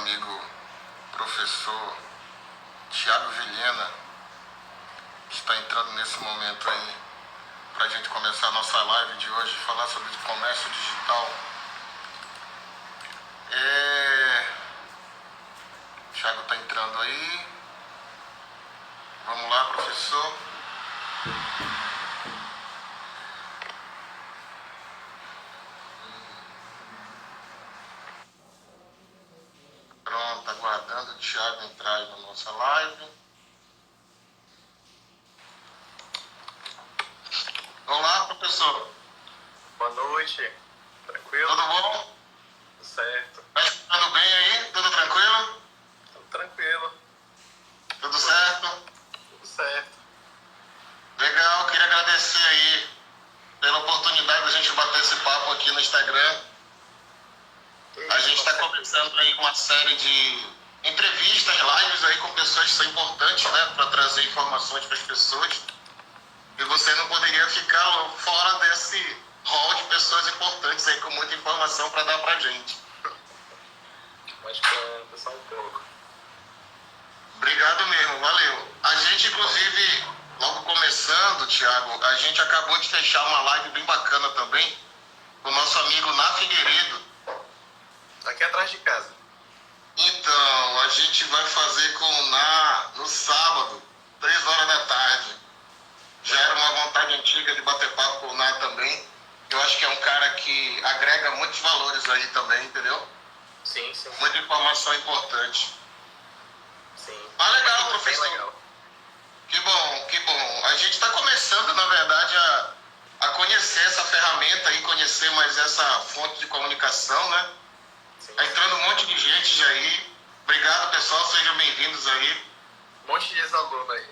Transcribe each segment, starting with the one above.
amigo professor Thiago Vilhena está entrando nesse momento aí para a gente começar a nossa live de hoje, falar sobre comércio digital. O Thiago está entrando aí. Vamos lá, professor. Pronto, aguardando o Thiago entrar aí na nossa live. Olá, professor. Boa noite. Tranquilo? Tudo bom? Tudo certo. Tá escutando bem aí? Tudo tranquilo? Tudo tranquilo. Tudo certo? Tudo certo. Legal, queria agradecer aí pela oportunidade da gente bater esse papo aqui no Instagram. A gente está começando aí uma série de entrevistas, lives aí com pessoas que são importantes, né, para trazer informações para as pessoas. E você não poderia ficar fora desse rol de pessoas importantes aí com muita informação para dar pra gente. Mas conta só um pouco. Obrigado mesmo, valeu. A gente, inclusive, logo começando, Thiago, a gente acabou de fechar uma live bem bacana também com o nosso amigo Ná Figueiredo. Aqui atrás de casa. Então, a gente vai fazer com o Ná no sábado, 3 horas da tarde. Já era uma vontade antiga de bater papo com o Ná também. Eu acho que é um cara que agrega muitos valores aí também, entendeu? Sim, sim. Muita informação importante. Sim. Ah, legal, professor. Bem legal. Que bom, que bom. A gente está começando, na verdade, a conhecer essa ferramenta e conhecer mais essa fonte de comunicação, né? Sim. Tá entrando um monte de gente já aí. Obrigado, pessoal. Sejam bem-vindos aí. Um monte de ex-aluno aí.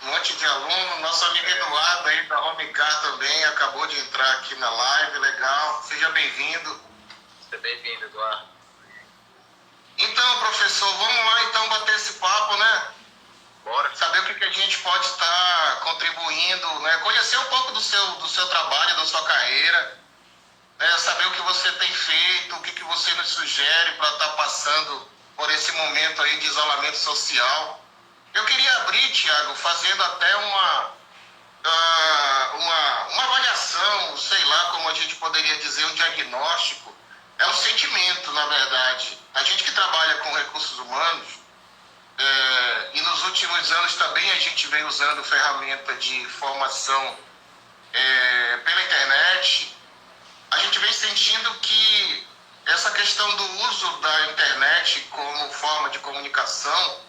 Um monte de aluno. Nosso amigo Eduardo aí da Homecar também acabou de entrar aqui na live. Legal. Seja bem-vindo. Seja bem-vindo, Eduardo. Então, professor, vamos lá então bater esse papo, né? Bora. Saber o que a gente pode estar contribuindo, né? Conhecer um pouco do seu trabalho, da sua carreira, né? Saber o que você tem feito, o que você nos sugere para estar passando por esse momento aí de isolamento social. Eu queria abrir, Thiago, fazendo até uma avaliação, sei lá como a gente poderia dizer, um diagnóstico. É um sentimento, na verdade. A gente que trabalha com recursos humanos, e nos últimos anos também a gente vem usando ferramenta de formação pela internet, a gente vem sentindo que essa questão do uso da internet como forma de comunicação,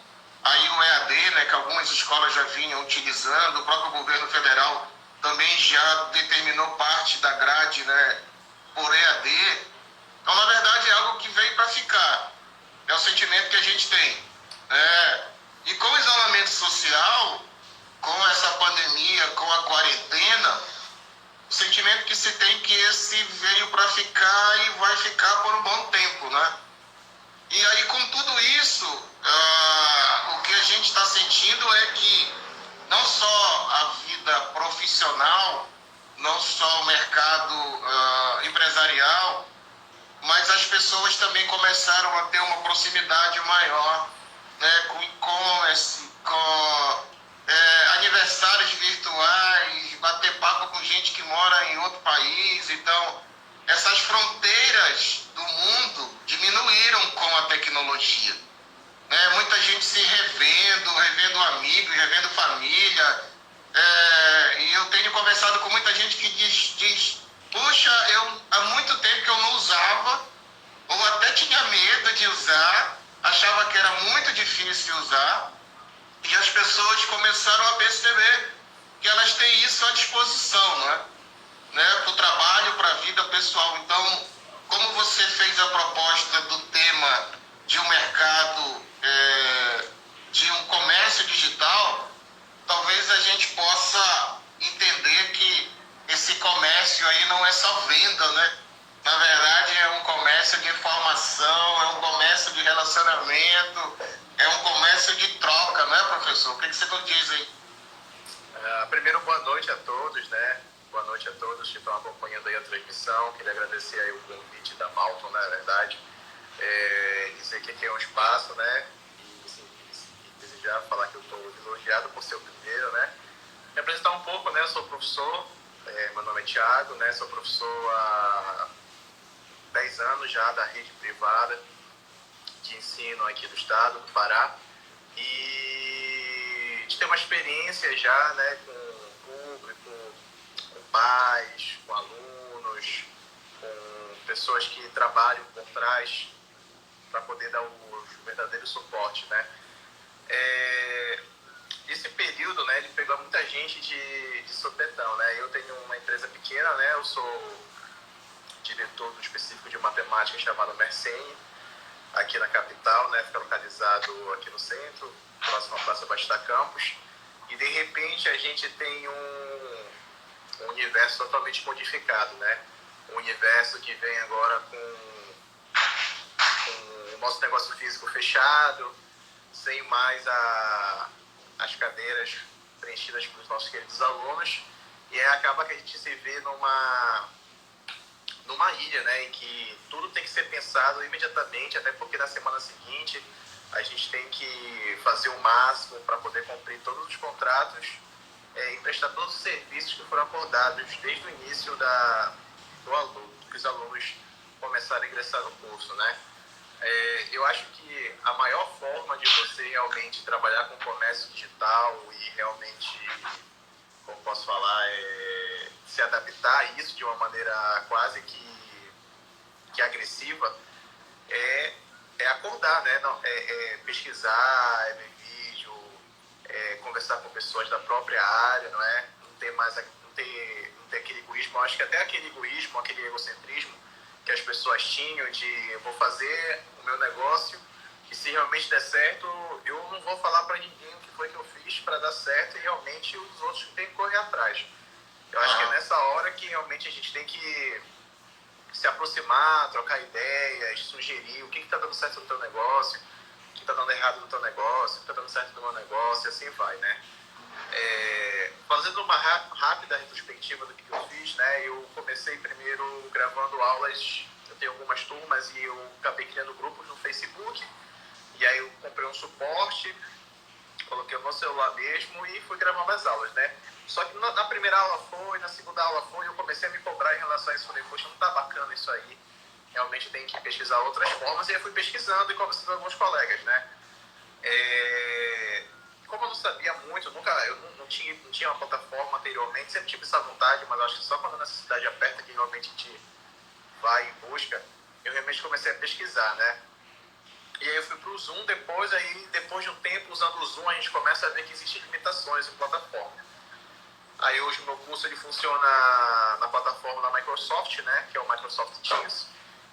aí o EAD, né, que algumas escolas já vinham utilizando, o próprio governo federal também já determinou parte da grade, né, por EAD. Então, na verdade, é algo que veio para ficar. É o sentimento que a gente tem. E com o isolamento social, com essa pandemia, com a quarentena, o sentimento que se tem é que esse veio para ficar e vai ficar por um bom tempo, né? E aí, com tudo isso, o que a gente está sentindo é que não só a vida profissional, não só o mercado empresarial, mas as pessoas também começaram a ter uma proximidade maior, né, com e-commerce, com aniversários virtuais, bater papo com gente que mora em outro país. Então, essas fronteiras do mundo diminuíram com a tecnologia. Né? Muita gente se revendo amigos, revendo família. E eu tenho conversado com muita gente que diz puxa, há muito tempo que eu não usava, ou até tinha medo de usar, achava que era muito difícil usar, e as pessoas começaram a perceber que elas têm isso à disposição, né? Para o trabalho, para a vida pessoal. Então, como você fez a proposta do tema de um mercado, de um comércio digital, talvez a gente possa entender que esse comércio aí não é só venda, né? Na verdade, é um comércio de informação, é um comércio de relacionamento, é um comércio de troca, né, professor? O que você nos diz aí? Primeiro, boa noite a todos, né? Boa noite a todos que estão acompanhando aí a transmissão. Queria agradecer aí o convite da Malton, né, na verdade. Dizer que aqui é um espaço, né? E, assim, e desejar falar que eu estou lisonjeado por ser o primeiro, né? Me apresentar um pouco, né? Eu sou professor, meu nome é Thiago, né? Sou professor há 10 anos já da rede privada de ensino aqui do estado do Pará. E a gente tem uma experiência já, né? Com público, com pais, com alunos, com pessoas que trabalham por trás para poder dar o verdadeiro suporte, né? Esse período, né, ele pegou muita gente de sopetão, né? Eu tenho uma empresa pequena, né? Eu sou diretor do específico de matemática chamado Mercen, aqui na capital, né? Fica localizado aqui no centro, próximo à Praça Batista Campos. E de repente a gente tem um universo totalmente modificado, né? Um universo que vem agora com o nosso negócio físico fechado, sem mais as cadeiras preenchidas pelos nossos queridos alunos, e aí acaba que a gente se vê numa ilha, né, em que tudo tem que ser pensado imediatamente, até porque na semana seguinte a gente tem que fazer o máximo para poder cumprir todos os contratos e prestar todos os serviços que foram acordados desde o início do aluno, que os alunos começaram a ingressar no curso, né? Eu acho que a maior forma de você realmente trabalhar com comércio digital e realmente, como posso falar, se adaptar a isso de uma maneira quase que agressiva, é acordar, né? Não, pesquisar, ver vídeo, conversar com pessoas da própria área, não é? Não ter aquele egoísmo. Eu acho que até aquele egoísmo, aquele egocentrismo que as pessoas tinham de eu vou fazer o meu negócio e se realmente der certo, eu não vou falar para ninguém o que foi que eu fiz para dar certo e realmente os outros têm que correr atrás. Eu acho que é nessa hora que realmente a gente tem que se aproximar, trocar ideias, sugerir o que está dando certo no teu negócio, o que está dando errado no teu negócio, o que está dando certo no meu negócio, e assim vai, né? Fazendo uma rápida retrospectiva do que eu fiz, né? Eu comecei primeiro gravando aulas, eu tenho algumas turmas e eu acabei criando grupos no Facebook, e aí eu comprei um suporte, coloquei o meu celular mesmo e fui gravando as aulas, né? Só que na primeira aula foi, na segunda aula foi, eu comecei a me cobrar em relação a isso, falei, poxa, não tá bacana isso aí, realmente tem que pesquisar outras formas, e aí eu fui pesquisando e conversando com alguns colegas, né? Como eu não sabia muito, eu não tinha uma plataforma anteriormente, sempre tive essa vontade, mas acho que só quando a necessidade aperta que realmente a gente vai e busca, eu realmente comecei a pesquisar, né? E aí eu fui pro Zoom depois de um tempo usando o Zoom, a gente começa a ver que existem limitações em plataforma. Aí hoje o meu curso ele funciona na plataforma da Microsoft, né? Que é o Microsoft Teams.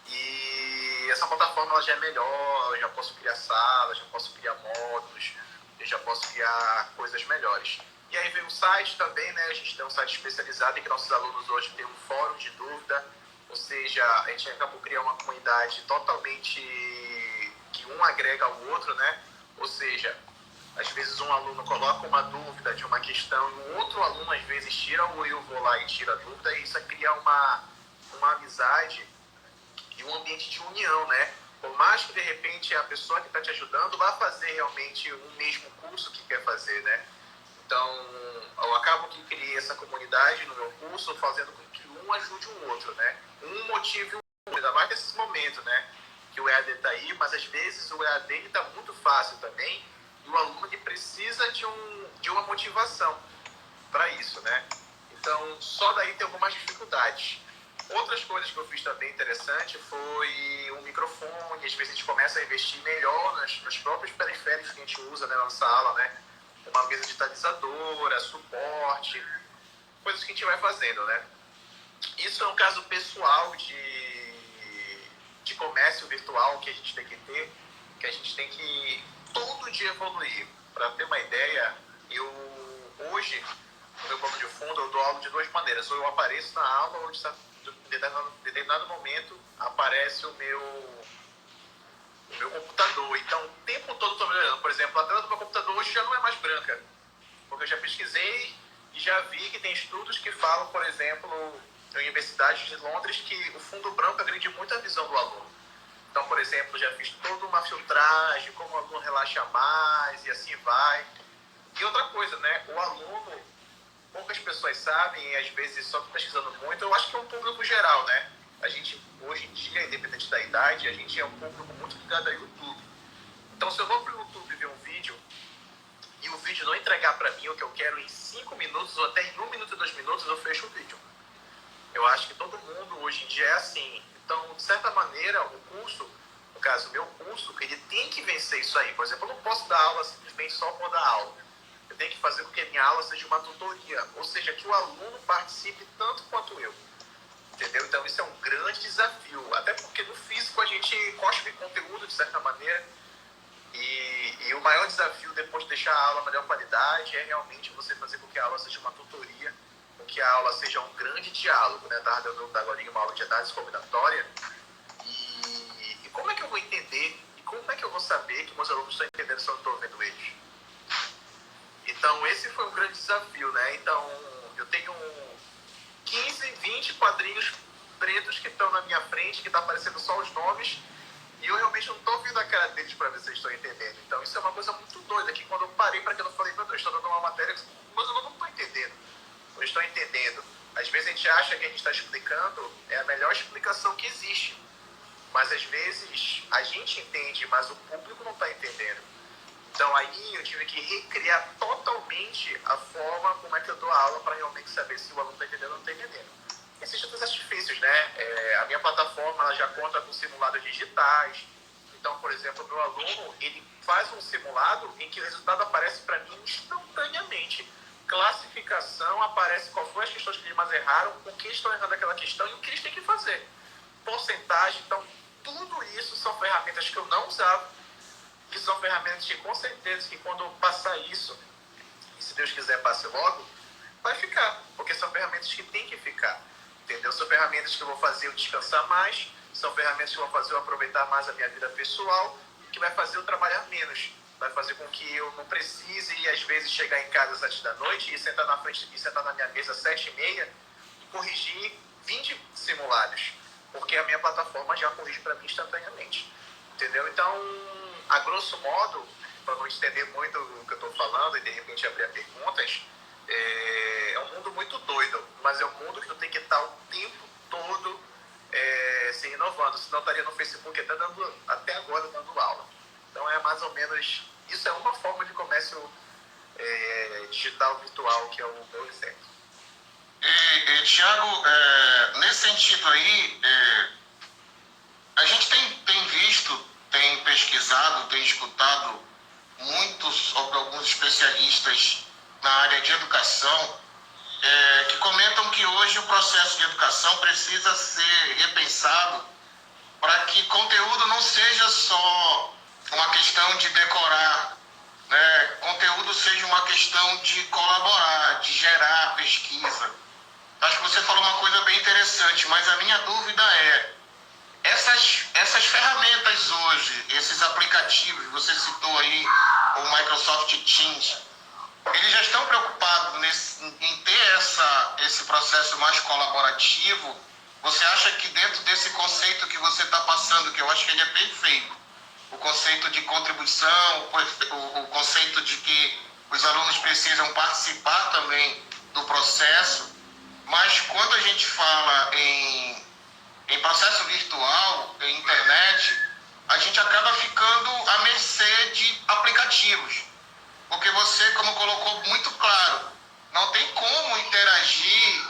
E essa plataforma ela já é melhor, eu já posso criar salas, já posso criar módulos, eu já posso criar coisas melhores. E aí vem o site também, né? A gente tem um site especializado em que nossos alunos hoje têm um fórum de dúvida, ou seja, a gente acabou criando uma comunidade totalmente que um agrega ao outro, né? Ou seja, às vezes um aluno coloca uma dúvida de uma questão e um outro aluno às vezes tira, ou eu vou lá e tiro a dúvida, e isso cria uma amizade e um ambiente de união, né? Por mais que de repente a pessoa que está te ajudando vá fazer realmente o mesmo curso que quer fazer, né? Então, eu acabo que criei essa comunidade no meu curso, fazendo com que um ajude o outro, né? Um motive o outro, ainda mais nesse momento, né? Que o EAD está aí, mas às vezes o EAD está muito fácil também e o aluno ele precisa de uma motivação para isso, né? Então, só daí tem algumas dificuldades. Outras coisas que eu fiz também interessante foi um microfone. Às vezes a gente começa a investir melhor nos próprios periféricos que a gente usa, né, na nossa aula, né? Uma mesa digitalizadora, suporte, coisas que a gente vai fazendo, né? Isso é um caso pessoal de comércio virtual que a gente tem que ter, que a gente tem que todo dia evoluir. Para ter uma ideia, hoje, no meu plano de fundo, eu dou aula de duas maneiras. Ou eu apareço na aula, ou em determinado momento aparece o meu computador. Então, o tempo todo eu estou melhorando. Por exemplo, a tela do meu computador hoje já não é mais branca, porque eu já pesquisei e já vi que tem estudos que falam, por exemplo, em universidades de Londres, que o fundo branco agride muito a visão do aluno. Então, por exemplo, exemplo, já fiz toda uma filtragem, como o aluno relaxa mais e assim vai. E outra coisa, né? O aluno, poucas pessoas sabem, e às vezes só pesquisando muito, eu acho que é um público geral, né? A gente, hoje em dia, independente da idade, a gente é um público muito ligado ao YouTube. Então, se eu vou para o YouTube ver um vídeo, e o vídeo não entregar para mim o que eu quero em 5 minutos, ou até em 1 minuto e 2 minutos, eu fecho o vídeo. Eu acho que todo mundo hoje em dia é assim. Então, de certa maneira, o curso, no caso, o meu curso, ele tem que vencer isso aí. Por exemplo, eu não posso dar aula simplesmente só por dar aula. Eu tenho que fazer com que a minha aula seja uma tutoria, ou seja, que o aluno participe tanto quanto eu. Entendeu? Então, isso é um grande desafio. Até porque no físico a gente cospe conteúdo, de certa maneira. E o maior desafio, depois de deixar a aula melhor qualidade, é realmente você fazer com que a aula seja uma tutoria, com que a aula seja um grande diálogo, né? Estava dando agora uma aula de análise combinatória. E como é que eu vou entender, e como é que eu vou saber que meus alunos estão entendendo se eu não estou vendo eles? Então, esse foi um grande desafio, né? Então, eu tenho 15, 20 quadrinhos pretos que estão na minha frente, que está aparecendo só os nomes, e eu realmente não estou vendo a cara deles para ver se eles estão entendendo. Então, isso é uma coisa muito doida, que quando eu parei para aquilo, eu falei, meu Deus, estou dando uma matéria, mas eu não estou entendendo. Não estou entendendo. Às vezes a gente acha que a gente está explicando, é a melhor explicação que existe. Mas às vezes a gente entende, mas o público não está entendendo. Então aí eu tive que recriar totalmente a forma como é que eu dou a aula para realmente saber se o aluno está entendendo ou não está entendendo. Existem outros artifícios, né? A minha plataforma ela já conta com simulados digitais. Então, por exemplo, o meu aluno, ele faz um simulado em que o resultado aparece para mim instantaneamente. Classificação, aparece qual foi as questões que eles mais erraram, o que estão errando aquela questão e o que eles têm que fazer. Porcentagem, então, tudo isso são ferramentas que eu não usava, que são ferramentas que, com certeza, que quando eu passar isso, e se Deus quiser passe logo, vai ficar, porque são ferramentas que tem que ficar, entendeu? São ferramentas que vão fazer eu descansar mais, são ferramentas que vão fazer eu aproveitar mais a minha vida pessoal, que vai fazer eu trabalhar menos, vai fazer com que eu não precise, às vezes, chegar em casa às 7 da noite e sentar na frente, e sentar na minha mesa às 7h30 e corrigir 20 simulados, porque a minha plataforma já corrige para mim instantaneamente, entendeu? Então, a grosso modo, para não estender muito o que eu estou falando e de repente abrir a perguntas, é um mundo muito doido, mas é um mundo que tu tem que estar o tempo todo se renovando, senão estaria no Facebook até agora dando aula. Então é mais ou menos, isso é uma forma de comércio digital virtual, que é o meu exemplo. Tiago, nesse sentido aí, a gente tem visto, tem pesquisado, tem escutado alguns especialistas na área de educação que comentam que hoje o processo de educação precisa ser repensado para que conteúdo não seja só uma questão de decorar, né? Conteúdo seja uma questão de colaborar, de gerar pesquisa. Acho que você falou uma coisa bem interessante, mas a minha dúvida é, essas ferramentas hoje, esses aplicativos, você citou aí o Microsoft Teams, eles já estão preocupados em ter esse processo mais colaborativo? Você acha que dentro desse conceito que você está passando, que eu acho que ele é perfeito, o conceito de contribuição, o conceito de que os alunos precisam participar também do processo, mas quando a gente fala em processo virtual, em internet, a gente acaba ficando à mercê de aplicativos. Porque você, como colocou muito claro, não tem como interagir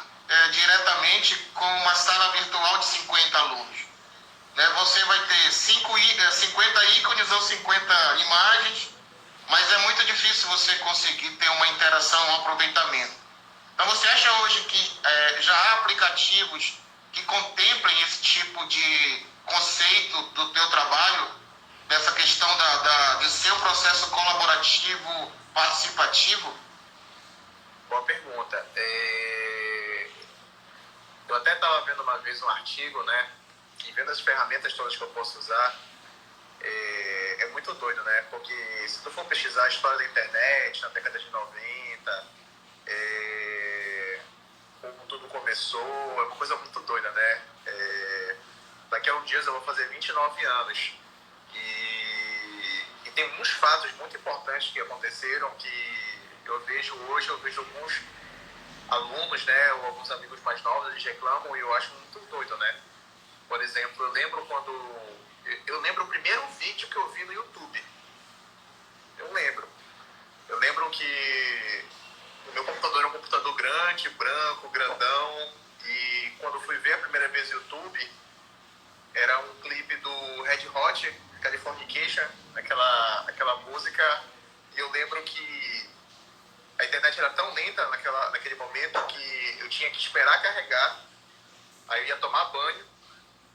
diretamente com uma sala virtual de 50 alunos. Né? Você vai ter 50 ícones ou 50 imagens, mas é muito difícil você conseguir ter uma interação, um aproveitamento. Então você acha hoje que já há aplicativos que contemplem esse tipo de conceito do teu trabalho, dessa questão de ser um processo colaborativo, participativo? Boa pergunta. Eu até estava vendo uma vez um artigo, né? E vendo as ferramentas todas que eu posso usar, é muito doido, né? Porque se tu for pesquisar a história da internet na década de 90, como tudo começou, é uma coisa muito doida, né? Daqui a uns dias eu vou fazer 29 anos. tem uns fatos muito importantes que aconteceram que eu vejo hoje, eu vejo alguns alunos, né, ou alguns amigos mais novos, eles reclamam e eu acho muito doido, né? Por exemplo, eu lembro o primeiro vídeo que eu vi no YouTube. Eu lembro que o meu computador era um computador grande, branco, grandão, e quando eu fui ver a primeira vez no YouTube, era um clipe do Red Hot, Californication, aquela música, e eu lembro que a internet era tão lenta naquele momento que eu tinha que esperar carregar, aí eu ia tomar banho.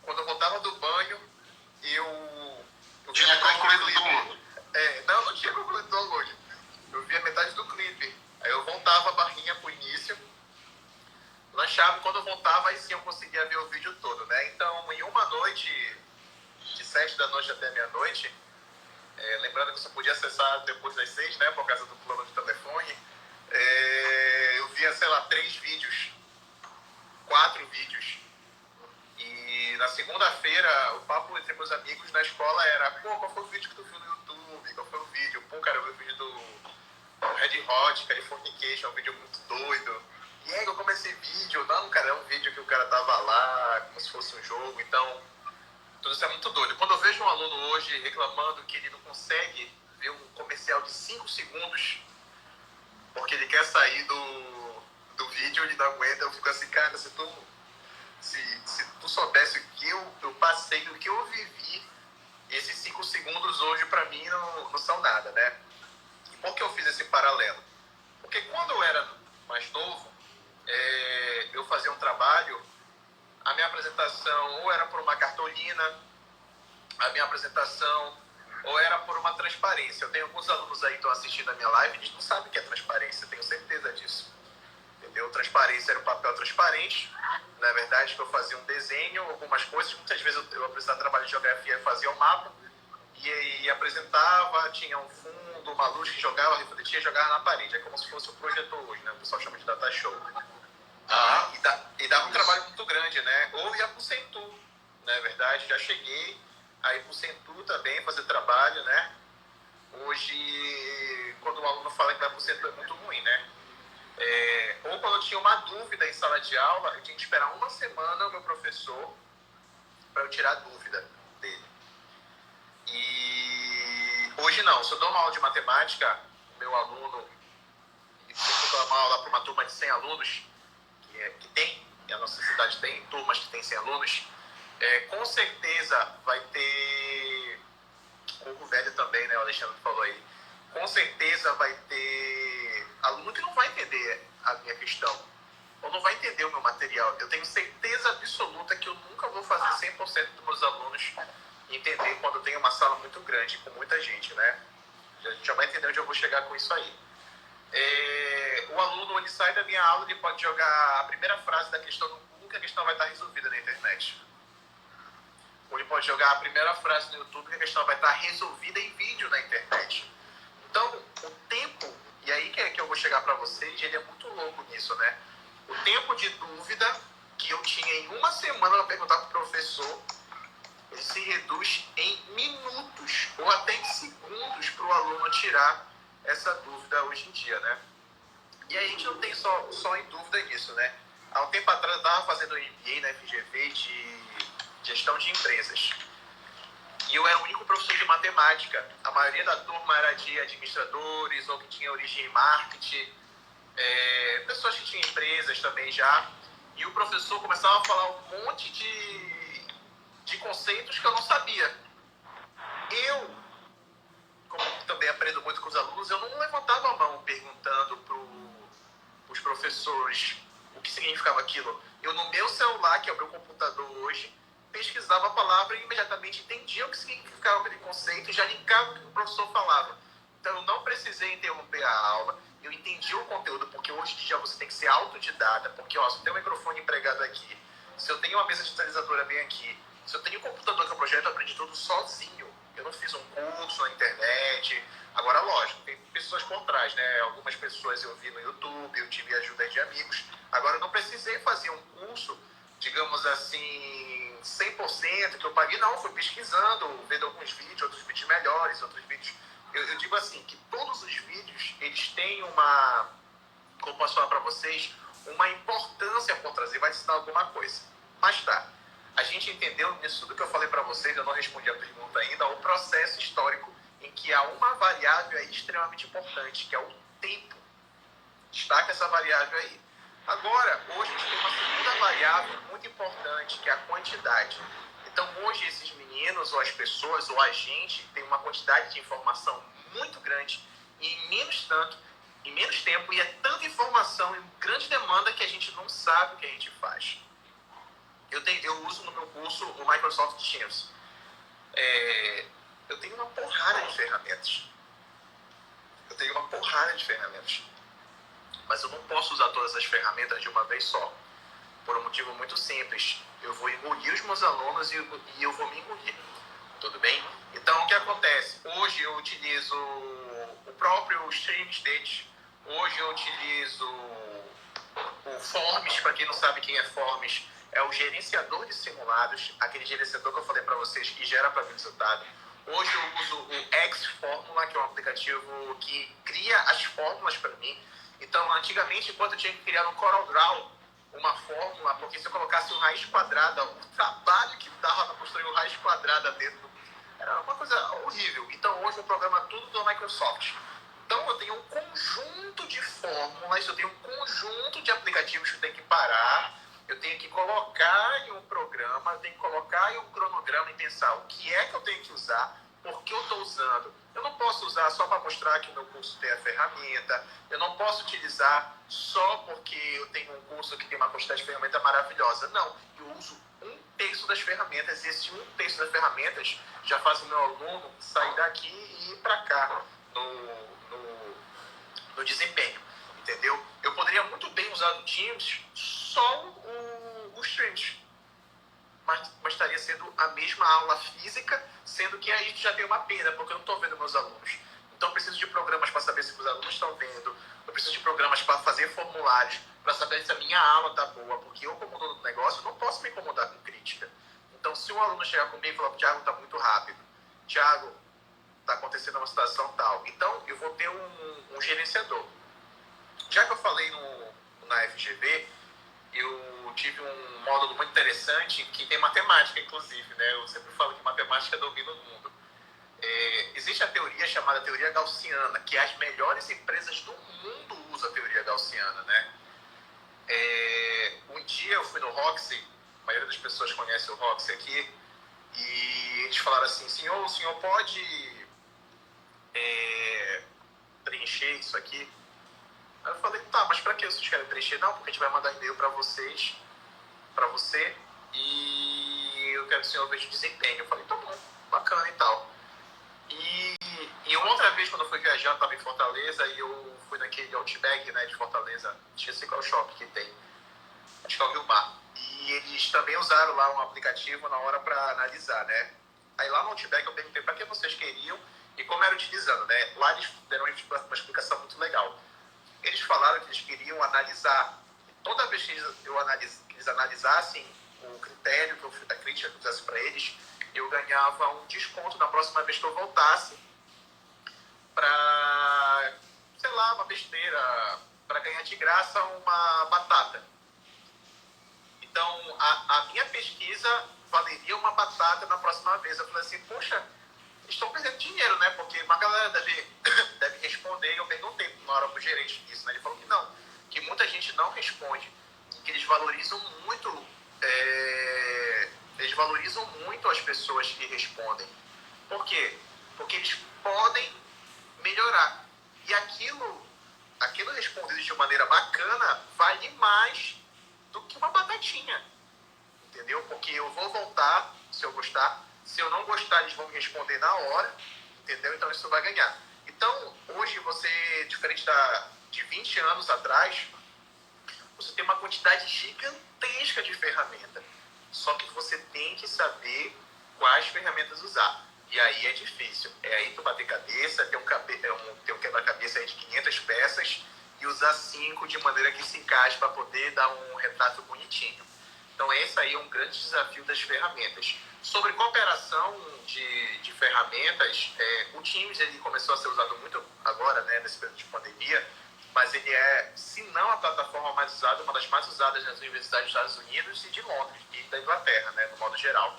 Quando eu voltava do banho, eu tinha concluído tudo. Não tinha concluído o download. Eu via metade do clipe. Aí eu voltava a barrinha pro início, lanchava, quando eu voltava, aí sim eu conseguia ver o vídeo todo, né? Então, em uma noite, de 7 da noite até meia-noite, lembrando que eu só podia acessar depois das 6, né, por causa do plano de telefone, eu via, sei lá, 3 vídeos, 4 vídeos. E na segunda-feira, o papo entre meus amigos na escola era: pô, qual foi o vídeo que tu viu no YouTube? Qual foi o vídeo? Pô, cara, eu vi o vídeo do Red Hot, Californication, um vídeo muito doido. E aí, como esse vídeo? Não, cara, é um vídeo que o cara tava lá, como se fosse um jogo. Então, tudo isso é muito doido. Quando eu vejo um aluno hoje reclamando que ele não consegue ver um comercial de 5 segundos, porque ele quer sair do vídeo, ele não aguenta, eu fico assim, cara, se tu soubesse o que eu passei, o que eu vivi, esses 5 segundos hoje pra mim não são nada, né? E por que eu fiz esse paralelo? Porque quando eu era mais novo, eu fazia um trabalho, a minha apresentação ou era por uma cartolina, a minha apresentação ou era por uma transparência. Eu tenho alguns alunos aí que estão assistindo a minha live e eles não sabem o que é transparência, eu tenho certeza disso. Entendeu? Transparência era um papel transparente, na verdade, que eu fazia um desenho, algumas coisas, muitas vezes eu apresentava trabalho de geografia, fazia um mapa e apresentava, tinha um fundo, uma luz que jogava, refletia e jogava na parede. É como se fosse um projetor hoje, né? O pessoal chama de data show. E dava um trabalho muito grande, né? Ou ia pro Centur, na verdade, já cheguei a ir pro Centur também, fazer trabalho, né? Hoje, quando o aluno fala que vai pro Centur é muito ruim, né? Ou quando eu tinha uma dúvida em sala de aula, eu tinha que esperar uma semana o meu professor para eu tirar a dúvida dele. E hoje não, se eu dou uma aula de matemática, meu aluno, se eu dou uma aula para uma turma de 100 alunos, que tem, e a nossa cidade tem turmas que tem 100 alunos, com certeza vai ter, pouco velho também, né, o Alexandre falou aí, com certeza vai ter aluno que não vai entender a minha questão, ou não vai entender o meu material. Eu tenho certeza absoluta que eu nunca vou fazer 100% dos meus alunos entender quando eu tenho uma sala muito grande, com muita gente, né? A gente já vai entender onde eu vou chegar com isso aí. O aluno, ele sai da minha aula, ele pode jogar a primeira frase da questão no Google, que a questão vai estar resolvida na internet. Ou ele pode jogar a primeira frase no YouTube, que a questão vai estar resolvida em vídeo na internet. Então, o tempo, e aí que eu vou chegar para vocês, ele é muito louco nisso, né? O tempo de dúvida que eu tinha em uma semana para perguntar para o professor, ele se reduz em minutos ou até em segundos para o aluno tirar essa dúvida hoje em dia, né? E aí a gente não tem só em dúvida nisso, né? Há um tempo atrás eu estava fazendo um MBA na FGV de gestão de empresas. E eu era o único professor de matemática. A maioria da turma era de administradores ou que tinha origem em marketing, pessoas que tinham empresas também já. E o professor começava a falar um monte de conceitos que eu não sabia. Eu, como também aprendo muito com os alunos, eu não levantava a mão perguntando para os professores o que significava aquilo. Eu, no meu celular, que é o meu computador hoje, pesquisava a palavra e imediatamente entendia o que significava aquele conceito e já ligava o que o professor falava. Então eu não precisei interromper a aula, eu entendi o conteúdo, porque hoje em dia você tem que ser autodidata, porque se eu tenho um microfone empregado aqui, se eu tenho uma mesa digitalizadora bem aqui, se eu tenho um computador que eu projeto, eu aprendi tudo sozinho. Eu não fiz um curso na internet. Agora, lógico, tem pessoas por trás, né? Algumas pessoas eu vi no YouTube, eu tive ajuda de amigos. Agora, eu não precisei fazer um curso, digamos assim, 100% que eu paguei, não. Fui pesquisando, vendo alguns vídeos, outros vídeos melhores, outros vídeos eu digo assim, que todos os vídeos, eles têm uma, como posso falar para vocês, uma importância por trazer, vai ensinar alguma coisa. Mas tá, a gente entendeu nisso tudo que eu falei para vocês, eu não respondi a pergunta ainda, o processo histórico em que há uma variável aí extremamente importante, que é o tempo. Destaca essa variável aí. Agora, hoje a gente tem uma segunda variável muito importante, que é a quantidade. Então, hoje, esses meninos, ou as pessoas, ou a gente, tem uma quantidade de informação muito grande e em menos tempo, e é tanta informação e grande demanda que a gente não sabe o que a gente faz. Eu uso no meu curso o Microsoft Teams. Eu tenho uma porrada de ferramentas. Mas eu não posso usar todas as ferramentas de uma vez só. Por um motivo muito simples. Eu vou engolir os meus alunos e eu vou me engolir. Tudo bem? Então, o que acontece? Hoje eu utilizo o próprio Stream State. Hoje eu utilizo o Forms. Para quem não sabe quem é Forms, é o gerenciador de simulados. Aquele gerenciador que eu falei para vocês que gera para mim resultado. Hoje eu uso o X-Fórmula, que é um aplicativo que cria as fórmulas para mim. Então, antigamente, enquanto eu tinha que criar no CorelDRAW uma fórmula, porque se eu colocasse um raiz quadrada, o trabalho que dava para construir uma raiz quadrada dentro era uma coisa horrível. Então, hoje eu programo tudo do Microsoft. Então, eu tenho um conjunto de fórmulas, eu tenho um conjunto de aplicativos que eu tenho que parar, eu tenho que colocar em um programa, eu tenho que colocar em um cronograma e pensar o que é que eu tenho que usar, por que eu estou usando. Eu não posso usar só para mostrar que o meu curso tem a ferramenta, eu não posso utilizar só porque eu tenho um curso que tem uma quantidade de ferramenta maravilhosa. Não, eu uso 1/3 das ferramentas, e esse 1/3 das ferramentas já faz o meu aluno sair daqui e ir para cá no desempenho, entendeu? Eu poderia muito bem usar do Teams só o Streams, mas estaria sendo a mesma aula física, sendo que aí já tem uma perda, porque eu não estou vendo meus alunos. Então eu preciso de programas para saber se meus alunos estão vendo, eu preciso de programas para fazer formulários, para saber se a minha aula está boa, porque eu, como dono do negócio, não posso me incomodar com crítica. Então, se um aluno chegar comigo e falar, Thiago, está muito rápido, Thiago, está acontecendo uma situação tal, então eu vou ter um gerenciador. Já que eu falei na FGV, eu tive um módulo muito interessante que tem matemática, inclusive, né? Eu sempre falo que matemática domina o mundo. Existe a teoria chamada teoria gaussiana, que as melhores empresas do mundo usam a teoria gaussiana, né? Um dia eu fui no Roxy, a maioria das pessoas conhece o Roxy aqui, e eles falaram assim, o senhor pode preencher isso aqui? Aí eu falei, tá, mas pra que vocês querem preencher? Não, porque a gente vai mandar e-mail pra você, e eu quero que o senhor veja o desempenho. Eu falei, tá bom, bacana e tal. E uma outra vez, quando eu fui viajar, eu tava em Fortaleza, e eu fui naquele Outback, né, de Fortaleza, esqueci qual shopping que tem, acho que é o Rio Mar. E eles também usaram lá um aplicativo na hora pra analisar, né. Aí lá no Outback eu perguntei pra que vocês queriam e como era utilizando, né. Lá eles deram uma explicação muito legal. Eles falaram que eles queriam analisar, toda vez que eles analisassem o critério, a crítica que eu fizesse para eles, eu ganhava um desconto na próxima vez que eu voltasse para, sei lá, uma besteira, para ganhar de graça uma batata. Então, a minha pesquisa valeria uma batata na próxima vez. Eu falei assim, poxa, estão perdendo dinheiro, né? Porque uma galera deve responder. Eu perguntei na hora pro gerente disso, né? Ele falou que não, que muita gente não responde, que eles valorizam muito, as pessoas que respondem. Por quê? Porque eles podem melhorar. E aquilo respondido de maneira bacana vale mais do que uma batatinha, entendeu? Porque eu vou voltar se eu gostar. Se eu não gostar, eles vão me responder na hora, entendeu? Então isso vai ganhar. Então, hoje você, diferente de 20 anos atrás, você tem uma quantidade gigantesca de ferramentas. Só que você tem que saber quais ferramentas usar. E aí é difícil. É aí tu bater cabeça, ter um quebra-cabeça aí de 500 peças e usar 5 de maneira que se encaixe para poder dar um retrato bonitinho. Então, esse aí é um grande desafio das ferramentas. Sobre cooperação de ferramentas, o Teams ele começou a ser usado muito agora, né, nesse período de pandemia, mas ele é, se não a plataforma mais usada, uma das mais usadas nas universidades dos Estados Unidos e de Londres e da Inglaterra, né, no modo geral.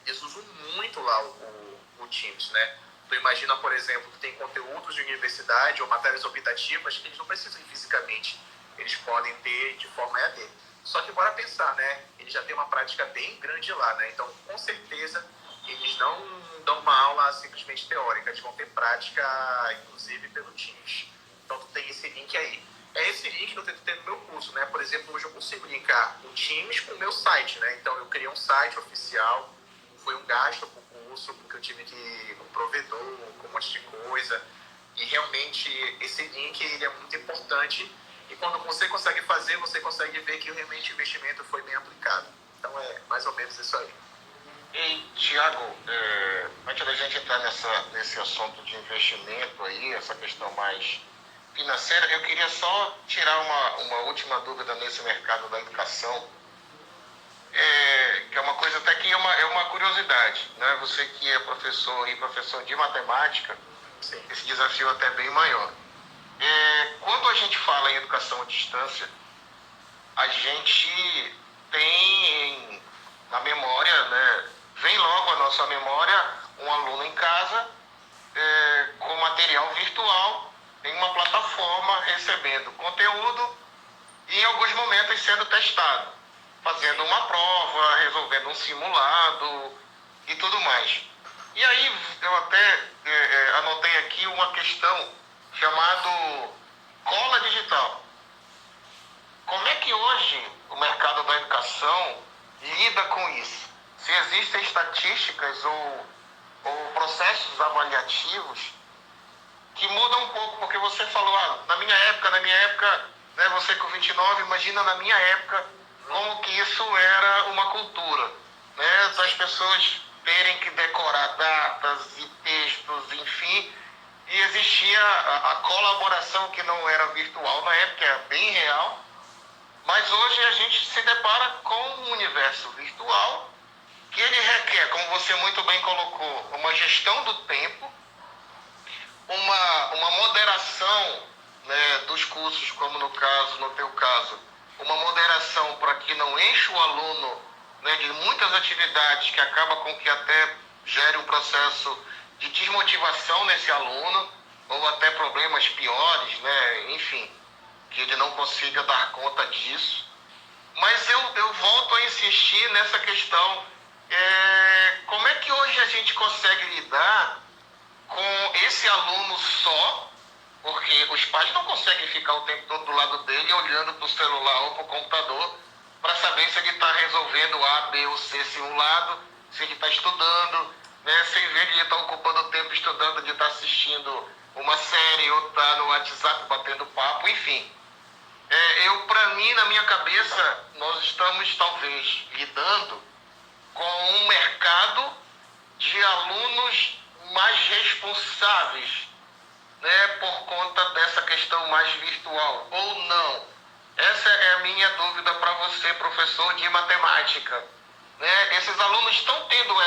Eles usam muito lá o Teams, né? Tu imagina, por exemplo, que tem conteúdos de universidade ou matérias optativas que eles não precisam ir fisicamente, eles podem ter de forma EAD. Só que bora pensar, né? Eles já têm uma prática bem grande lá, né? Então, com certeza, eles não dão uma aula simplesmente teórica, eles vão ter prática, inclusive, pelo Teams. Então, tu tem esse link aí. É esse link que eu tento ter no meu curso, né? Por exemplo, hoje eu consigo linkar o Teams com o meu site, né? Então, eu criei um site oficial, foi um gasto pro curso, porque eu tive que ir com provedor, com um monte de coisa. E realmente, esse link ele é muito importante. E quando você consegue fazer, você consegue ver que realmente o investimento foi bem aplicado. Então, é mais ou menos isso aí. E, Tiago, antes da gente entrar nesse assunto de investimento aí, essa questão mais financeira, eu queria só tirar uma última dúvida nesse mercado da educação, que é uma coisa até que é uma curiosidade, né? Você que é professor e professor de matemática, Sim. esse desafio até é bem maior. Quando a gente fala em educação à distância, a gente tem na memória, né, vem logo à nossa memória um aluno em casa com material virtual em uma plataforma recebendo conteúdo e em alguns momentos sendo testado, fazendo uma prova, resolvendo um simulado e tudo mais. E aí eu até anotei aqui uma questão chamada cola digital. Como é que hoje o mercado da educação lida com isso? Se existem estatísticas ou processos avaliativos que mudam um pouco, porque você falou, na minha época, né, você com 29, imagina na minha época como que isso era uma cultura, né, das pessoas terem que decorar datas e textos, enfim, e existia a colaboração que não era virtual na época, era bem real, mas hoje a gente se depara com um universo virtual que ele requer, como você muito bem colocou, uma gestão do tempo, uma moderação, né, dos cursos, como no teu caso, uma moderação para que não enche o aluno, né, de muitas atividades que acaba com que até gere um processo de desmotivação nesse aluno, ou até problemas piores, né, enfim, que ele não consiga dar conta disso. Mas eu volto a insistir nessa questão. Como é que hoje a gente consegue lidar com esse aluno só, porque os pais não conseguem ficar o tempo todo do lado dele olhando para o celular ou para o computador para saber se ele está resolvendo A, B ou C simulado, se ele está estudando, né? Sem ver que ele está ocupando o tempo estudando, de estar assistindo uma série ou está no WhatsApp batendo papo, enfim. Para mim, na minha cabeça, nós estamos talvez lidando com um mercado de alunos mais responsáveis, né, por conta dessa questão mais virtual, ou não? Essa é a minha dúvida para você, professor de matemática. Né? Esses alunos estão tendo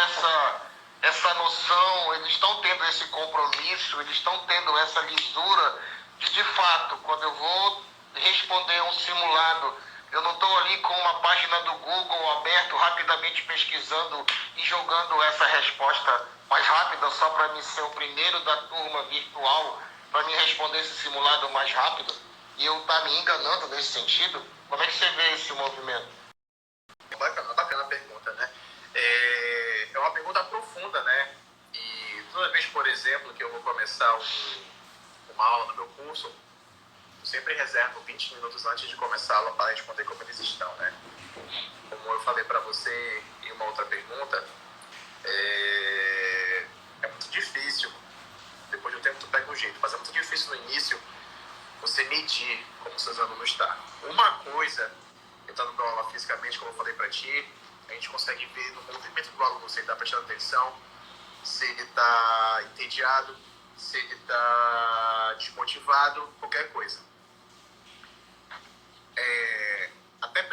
essa noção, eles estão tendo esse compromisso, eles estão tendo essa lisura de fato, quando eu vou responder um simulado, eu não estou ali com uma página do Google aberto, rapidamente pesquisando e jogando essa resposta mais rápida só para mim ser o primeiro da turma virtual, para me responder esse simulado mais rápido, e eu estar me enganando nesse sentido. Como é que você vê esse movimento? Bacana a pergunta, né? É uma pergunta profunda, né? E toda vez, por exemplo, que eu vou começar uma aula no meu curso, eu sempre reservo 20 minutos antes de começar a aula para responder como eles estão, né? Como eu falei para você em uma outra pergunta, é muito difícil, depois de um tempo tu pega o jeito, mas é muito difícil no início você medir como seus alunos estão. Uma coisa, eu estando na aula fisicamente, como eu falei para ti, a gente consegue ver no movimento do aluno se ele está prestando atenção, se ele está entediado, se ele está desmotivado, qualquer coisa. Até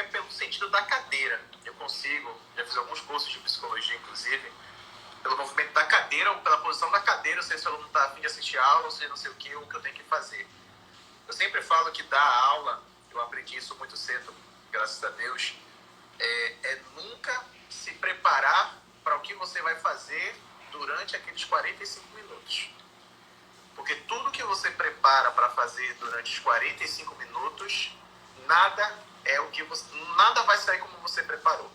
pelo sentido da cadeira. Eu consigo, já fiz alguns cursos de psicologia, inclusive, pelo movimento da cadeira ou pela posição da cadeira, eu sei se o aluno está a fim de assistir a aula, ou se não sei o que eu tenho que fazer. Eu sempre falo que dar aula, eu aprendi isso muito cedo, graças a Deus, é nunca se preparar para o que você vai fazer durante aqueles 45 minutos. Porque tudo que você prepara para fazer durante os 45 minutos, nada vai sair como você preparou.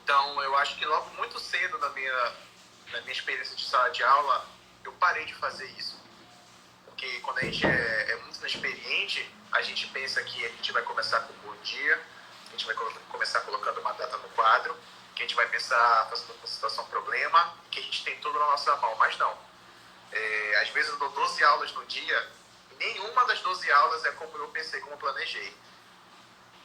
Então, eu acho que logo muito cedo na minha experiência de sala de aula, eu parei de fazer isso. Porque quando a gente é muito inexperiente, a gente pensa que a gente vai começar com um bom dia, a gente vai começar colocando uma data no quadro, que a gente vai pensar fazendo uma situação problema, que a gente tem tudo na nossa mão, mas não. Às vezes eu dou 12 aulas no dia, e nenhuma das 12 aulas é como eu pensei, como eu planejei.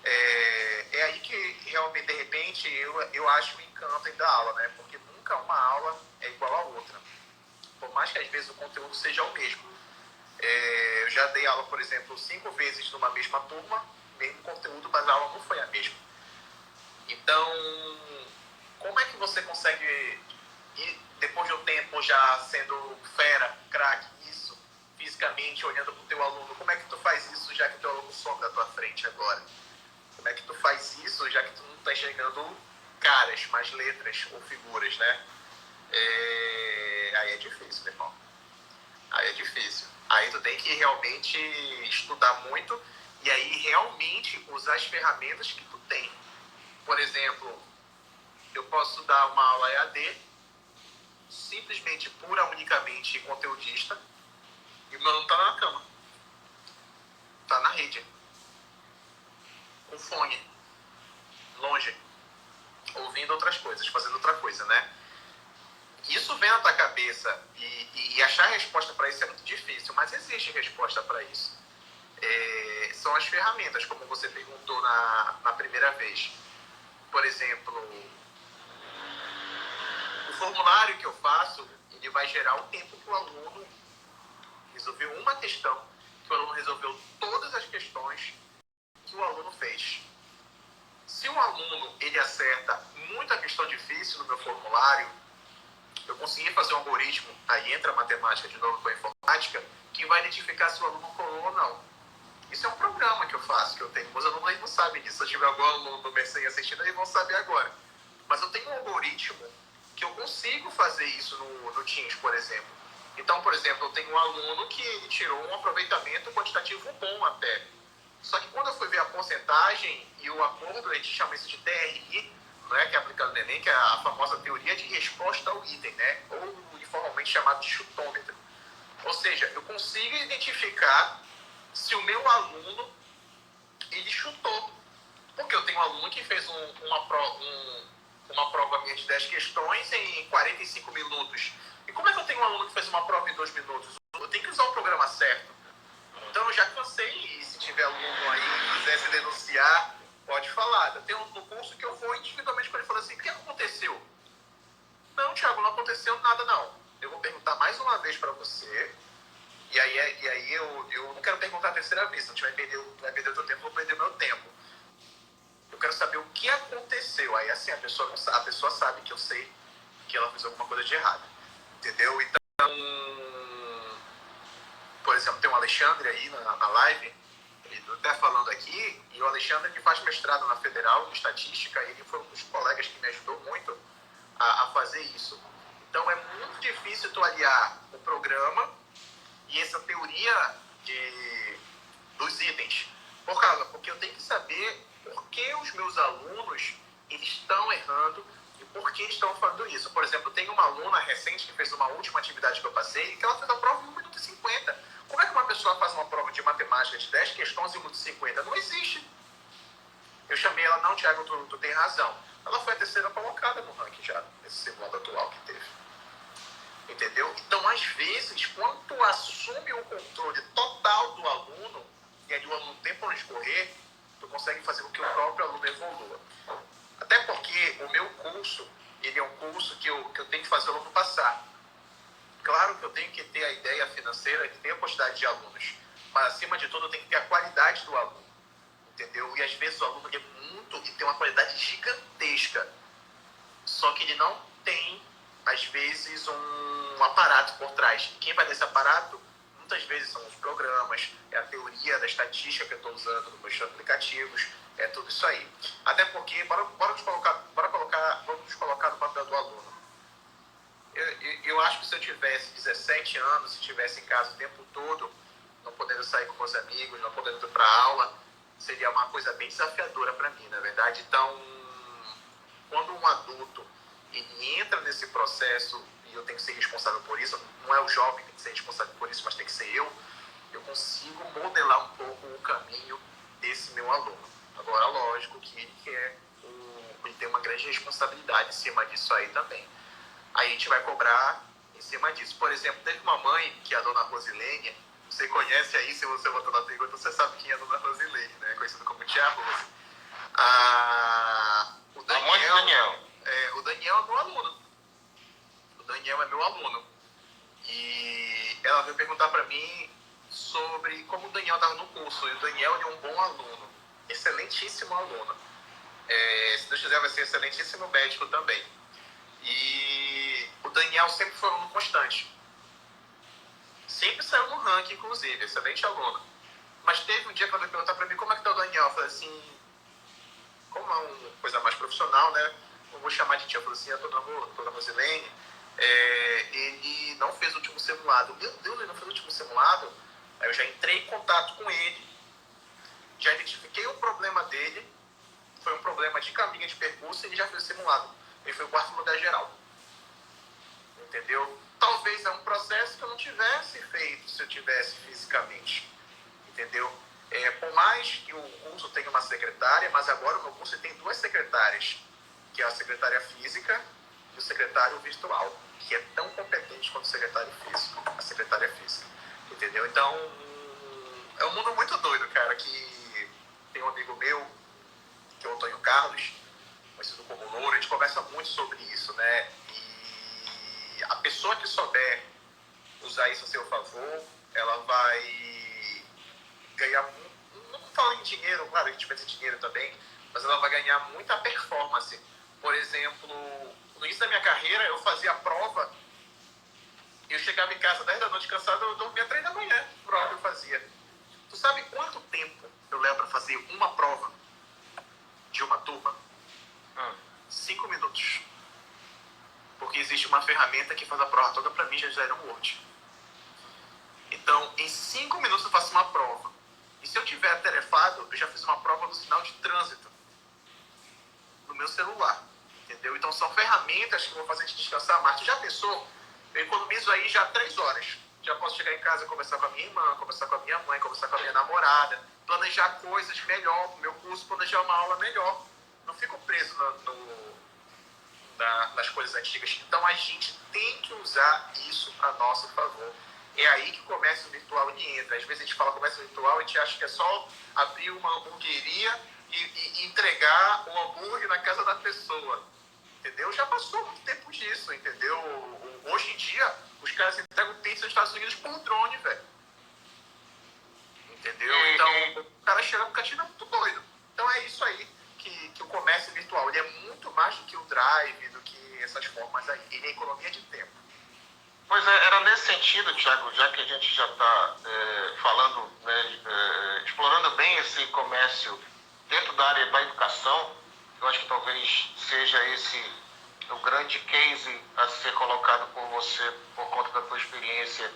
É aí que realmente, de repente, eu acho o encanto em dar aula, né? Porque nunca uma aula é igual a outra. Por mais que às vezes o conteúdo seja o mesmo. Eu já dei aula, por exemplo, 5 vezes numa mesma turma, mesmo conteúdo, mas a aula não foi a mesma. Então, como é que você consegue ir, depois de um tempo já sendo fera, craque nisso, fisicamente, olhando para o teu aluno, como é que tu faz isso já que o teu aluno some da tua frente agora? Como é que tu faz isso já que tu não está enxergando caras, mas letras ou figuras, né? Aí é difícil, meu irmão. Aí é difícil. Aí tu tem que realmente estudar muito e aí realmente usar as ferramentas que tu tem. Por exemplo, eu posso dar uma aula EAD simplesmente, unicamente conteudista e o meu aluno tá na cama. Tá na rede. Com fone. Longe. Ouvindo outras coisas, fazendo outra coisa, né? Isso vem na tua cabeça e achar resposta para isso é muito difícil, mas existe resposta para isso. São as ferramentas, como você perguntou na primeira vez. Por exemplo, o formulário que eu faço, ele vai gerar o tempo que o aluno resolveu uma questão, que o aluno resolveu todas as questões que o aluno fez. Se um aluno ele acerta muita questão difícil no meu formulário, eu consegui fazer um algoritmo, aí entra a matemática de novo com a informática, que vai identificar se o aluno colou ou não. Isso é um programa que eu faço, que eu tenho. Os alunos aí não sabem disso. Se eu tiver algum aluno do Mercê assistindo, eles vão saber agora. Mas eu tenho um algoritmo que eu consigo fazer isso no Teams, por exemplo. Então, por exemplo, eu tenho um aluno que ele tirou um aproveitamento quantitativo bom até. Só que quando eu fui ver a porcentagem e o acordo, a gente chama isso de TRI, né, que é aplicado no Enem, que é a famosa teoria de resposta ao item, né, ou informalmente chamado de chutômetro. Ou seja, eu consigo identificar se o meu aluno ele chutou. Porque eu tenho um aluno que fez uma prova minha de 10 questões em 45 minutos. E como é que eu tenho um aluno que fez uma prova em 2 minutos? Eu tenho que usar o programa certo. Então eu já cansei, e se tiver aluno aí que quiser se denunciar, pode falar. Tem um curso que eu vou individualmente com ele e falo assim, o que aconteceu? Não, Thiago, não aconteceu nada não. Eu vou perguntar mais uma vez para você, e aí eu não quero perguntar a terceira vez, senão a gente vai perder o teu tempo, eu vou perder o meu tempo. Eu quero saber o que aconteceu. Aí assim, a pessoa sabe que eu sei que ela fez alguma coisa de errado. Entendeu? Então, por exemplo, tem o Alexandre aí na live, ele até falando aqui, e o Alexandre que faz mestrado na Federal, em Estatística, ele foi um dos colegas que me ajudou muito a fazer isso. Então é muito difícil tu aliar o programa e essa teoria dos itens. Porque eu tenho que saber por que os meus alunos eles estão errando e por que estão fazendo isso. Por exemplo, tem uma aluna recente que fez uma última atividade que eu passei, que ela fez a prova em 1 minuto e 50. Como é que uma pessoa faz uma prova de matemática de 10 questões em 1 minuto e 50? Não existe. Eu chamei ela, não, Thiago, tu tem razão. Ela foi a terceira colocada no ranking já, nesse segundo atual que teve. Entendeu? Então, às vezes, quando tu assume o controle total do aluno, e aí o aluno tem por onde escorrer, tu consegue fazer com que o próprio aluno evolua. Até porque o meu curso, ele é um curso que eu tenho que fazer o aluno passar. Claro que eu tenho que ter a ideia financeira de ter a quantidade de alunos, mas acima de tudo eu tenho que ter a qualidade do aluno, entendeu? E às vezes o aluno é muito e tem uma qualidade gigantesca. Só que ele não tem, às vezes, um aparato por trás. E quem vai nesse aparato, muitas vezes são os programas, é a teoria da estatística que eu estou usando nos meus aplicativos, é tudo isso aí. Até porque, vamos nos colocar no papel do aluno. Eu acho que se eu tivesse 17 anos, se estivesse em casa o tempo todo, não podendo sair com meus amigos, não podendo ir para aula, seria uma coisa bem desafiadora para mim, na verdade. Então, quando um adulto ele entra nesse processo, e eu tenho que ser responsável por isso, não é o jovem que tem que ser responsável por isso, mas tem que ser eu consigo modelar um pouco o caminho desse meu aluno. Agora, lógico que ele tem uma grande responsabilidade em cima disso aí também. Aí a gente vai cobrar em cima disso. Por exemplo, teve uma mãe, que é a dona Rosilene, você conhece aí, se você botar na pergunta, você sabe quem é a dona Rosilene, né? Conhecida como Tia Rose. O Daniel. O Daniel é meu aluno. O Daniel é meu aluno. E ela veio perguntar para mim sobre como o Daniel estava no curso. E o Daniel é um bom aluno. Excelentíssimo aluno. Se Deus quiser, vai ser excelentíssimo médico também. E o Daniel sempre foi um aluno constante. Sempre saiu no ranking, inclusive. Excelente aluno. Mas teve um dia que ela veio perguntar para mim como é que tá o Daniel. Eu falei assim, como é uma coisa mais profissional, né? Eu vou chamar de tia. Eu falei assim, a dona Rosilene, ele não fez o último simulado. Meu Deus, ele não fez o último simulado? Aí eu já entrei em contato com ele, já identifiquei o problema dele, foi um problema de caminho de percurso e ele já fez o simulado. Ele foi o quarto lugar geral. Entendeu? Talvez é um processo que eu não tivesse feito se eu tivesse fisicamente. Entendeu? Por mais que o curso tenha uma secretária, mas agora o meu curso tem duas secretárias, que é a secretária física e o secretário virtual, que é tão competente quanto o secretário físico, a secretária física. Entendeu? Então, é um mundo muito doido, cara, que tem um amigo meu, que é o Antônio Carlos, conhecido como Louro, a gente conversa muito sobre isso, né? E a pessoa que souber usar isso a seu favor, ela vai ganhar muito, não falando em dinheiro, claro, a gente vai ter dinheiro também, mas ela vai ganhar muita performance. Por exemplo, no início da minha carreira, eu fazia prova, eu chegava em casa 10 da noite cansado, eu dormia 3 da manhã, prova eu fazia. Tu sabe quanto tempo eu levo para fazer uma prova de uma turma? 5 minutos. Porque existe uma ferramenta que faz a prova toda para mim, já gera um Word. Então, em 5 minutos eu faço uma prova. E se eu tiver atarefado, eu já fiz uma prova no sinal de trânsito. No meu celular. Entendeu? Então, são ferramentas que vão fazer a gente descansar mais. Tu já pensou? Eu economizo aí já 3 horas. Já posso chegar em casa e conversar com a minha irmã, conversar com a minha mãe, conversar com a minha namorada, planejar coisas melhor pro meu curso, planejar uma aula melhor. Não fico preso nas coisas antigas. Então, a gente tem que usar isso a nosso favor. É aí que o comércio virtual entra. Às vezes a gente fala comércio virtual e a gente acha que é só abrir uma hamburgueria e entregar o hambúrguer na casa da pessoa. Entendeu? Já passou muito tempo disso, entendeu? Hoje em dia, os caras entregam pizza nos Estados Unidos por drone, velho. Entendeu? Então, o cara chega no cantinho é muito doido. Então é isso aí que o comércio virtual, ele é muito mais do que o drive, do que essas formas aí. Ele é economia de tempo. Pois é, era nesse sentido, Thiago, já que a gente já está falando, né, explorando bem esse comércio dentro da área da educação, eu acho que talvez seja esse o grande case a ser colocado por você, por conta da tua experiência,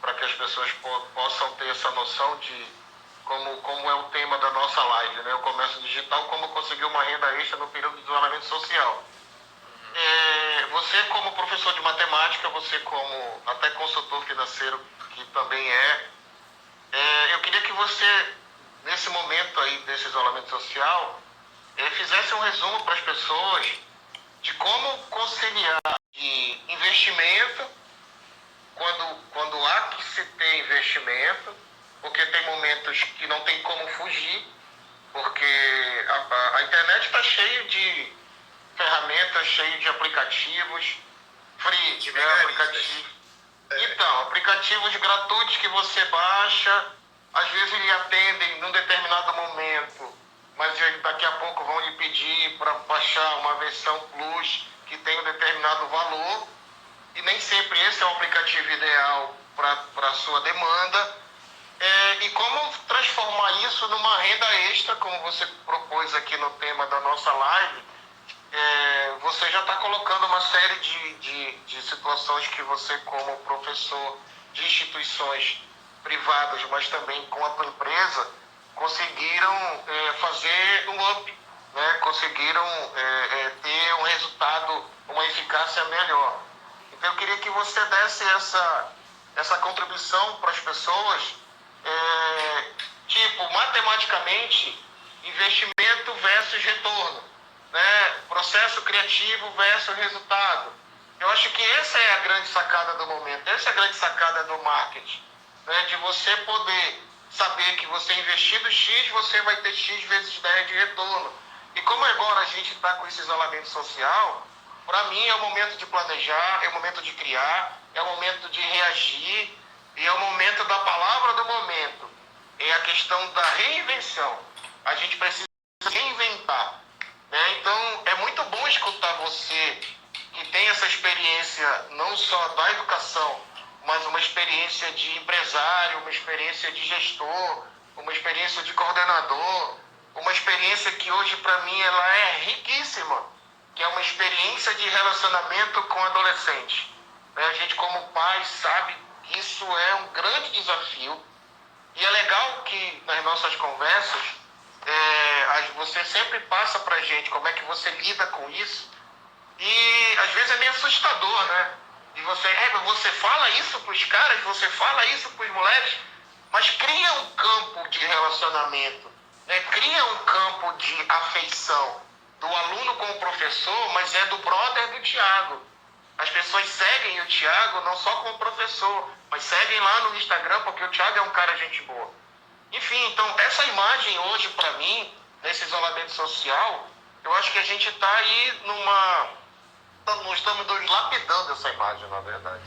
para que as pessoas possam ter essa noção de como é o tema da nossa live, né? O comércio digital, como conseguir uma renda extra no período de isolamento social. Você como professor de matemática, você como até consultor financeiro, que também eu queria que você, nesse momento aí desse isolamento social, fizesse um resumo para as pessoas de como conciliar de investimento, quando há que se ter investimento, porque tem momentos que não tem como fugir, porque a internet está cheia de ferramentas, cheia de aplicativos free, né? Então, aplicativos gratuitos que você baixa, às vezes lhe atendem num determinado momento mas daqui a pouco vão lhe pedir para baixar uma versão Plus que tem um determinado valor, e nem sempre esse é o aplicativo ideal para a sua demanda. E como transformar isso numa renda extra, como você propôs aqui no tema da nossa live. Você já está colocando uma série de situações que você, como professor de instituições privadas, mas também com a tua empresa, conseguiram fazer um up, né? Conseguiram ter um resultado, uma eficácia melhor. Então eu queria que você desse essa contribuição para as pessoas, tipo, matematicamente, investimento versus retorno, né? Processo criativo versus resultado. Eu acho que essa é a grande sacada do momento, essa é a grande sacada do marketing, né? De você poder saber que você investindo X, você vai ter X vezes 10 de retorno. E como agora a gente está com esse isolamento social, para mim é o momento de planejar, é o momento de criar, é o momento de reagir, e é o momento da palavra do momento. É a questão da reinvenção. A gente precisa reinventar, né? Então é muito bom escutar você, que tem essa experiência não só da educação, mas uma experiência de empresário, uma experiência de gestor, uma experiência de coordenador, uma experiência que hoje para mim ela é riquíssima, que é uma experiência de relacionamento com adolescentes. A gente como pai sabe que isso é um grande desafio, e é legal que nas nossas conversas você sempre passa para a gente como é que você lida com isso, e às vezes é meio assustador, né? E você fala isso para os caras, você fala isso para os moleques, mas cria um campo de relacionamento, né? Cria um campo de afeição do aluno com o professor, mas é do brother do Thiago. As pessoas seguem o Thiago não só como professor, mas seguem lá no Instagram porque o Thiago é um cara gente boa. Enfim, então essa imagem hoje para mim, nesse isolamento social, eu acho que a gente está aí nós estamos lapidando essa imagem, na verdade.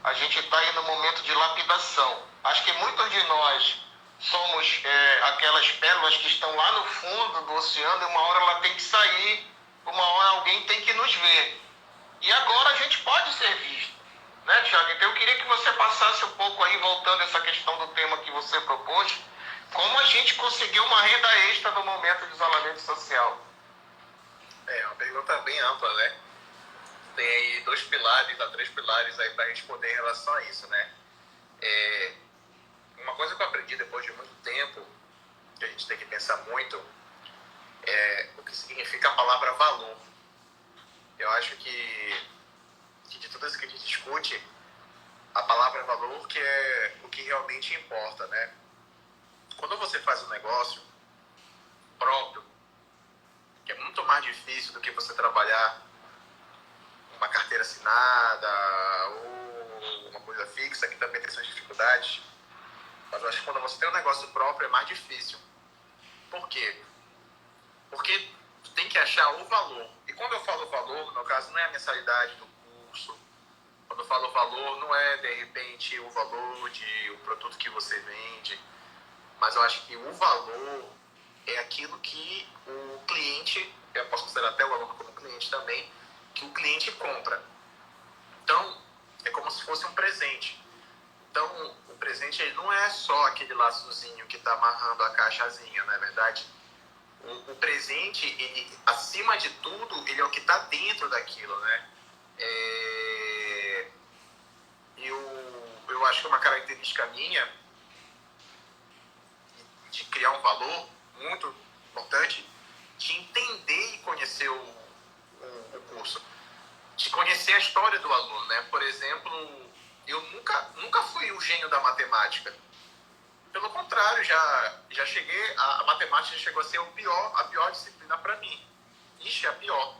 A gente está aí no momento de lapidação. Acho que muitos de nós somos aquelas pérolas que estão lá no fundo do oceano, e uma hora ela tem que sair, uma hora alguém tem que nos ver. E agora a gente pode ser visto, né, Thiago? Então eu queria que você passasse um pouco aí, voltando a essa questão do tema que você propôs, como a gente conseguiu uma renda extra no momento de isolamento social. É uma pergunta bem ampla, né? Tem aí 2 pilares a 3 pilares aí pra gente poder em relação a isso, né? Uma coisa que eu aprendi depois de muito tempo, que a gente tem que pensar muito, é o que significa a palavra valor. Eu acho que de tudo isso que a gente discute, a palavra valor que é o que realmente importa, né? Quando você faz um negócio próprio, que é muito mais difícil do que você trabalhar uma carteira assinada ou uma coisa fixa, que também tem suas dificuldades, mas eu acho que quando você tem um negócio próprio é mais difícil. Por quê? Porque tu tem que achar o valor. E quando eu falo valor, no meu caso, não é a mensalidade do curso. Quando eu falo valor, não é, de repente, o valor de um produto que você vende, mas eu acho que o valor é aquilo que o cliente, eu posso considerar até o aluno como cliente também, que o cliente compra. Então, é como se fosse um presente. Então, o presente ele não é só aquele laçozinho que está amarrando a caixazinha, não é verdade? O presente, ele, acima de tudo, ele é o que está dentro daquilo, né? Eu acho que é uma característica minha de criar um valor muito importante, de entender e conhecer o curso, de conhecer a história do aluno, né? Por exemplo, eu nunca fui o gênio da matemática. Pelo contrário, já cheguei, a matemática chegou a ser a pior disciplina para mim. Ixi, a pior.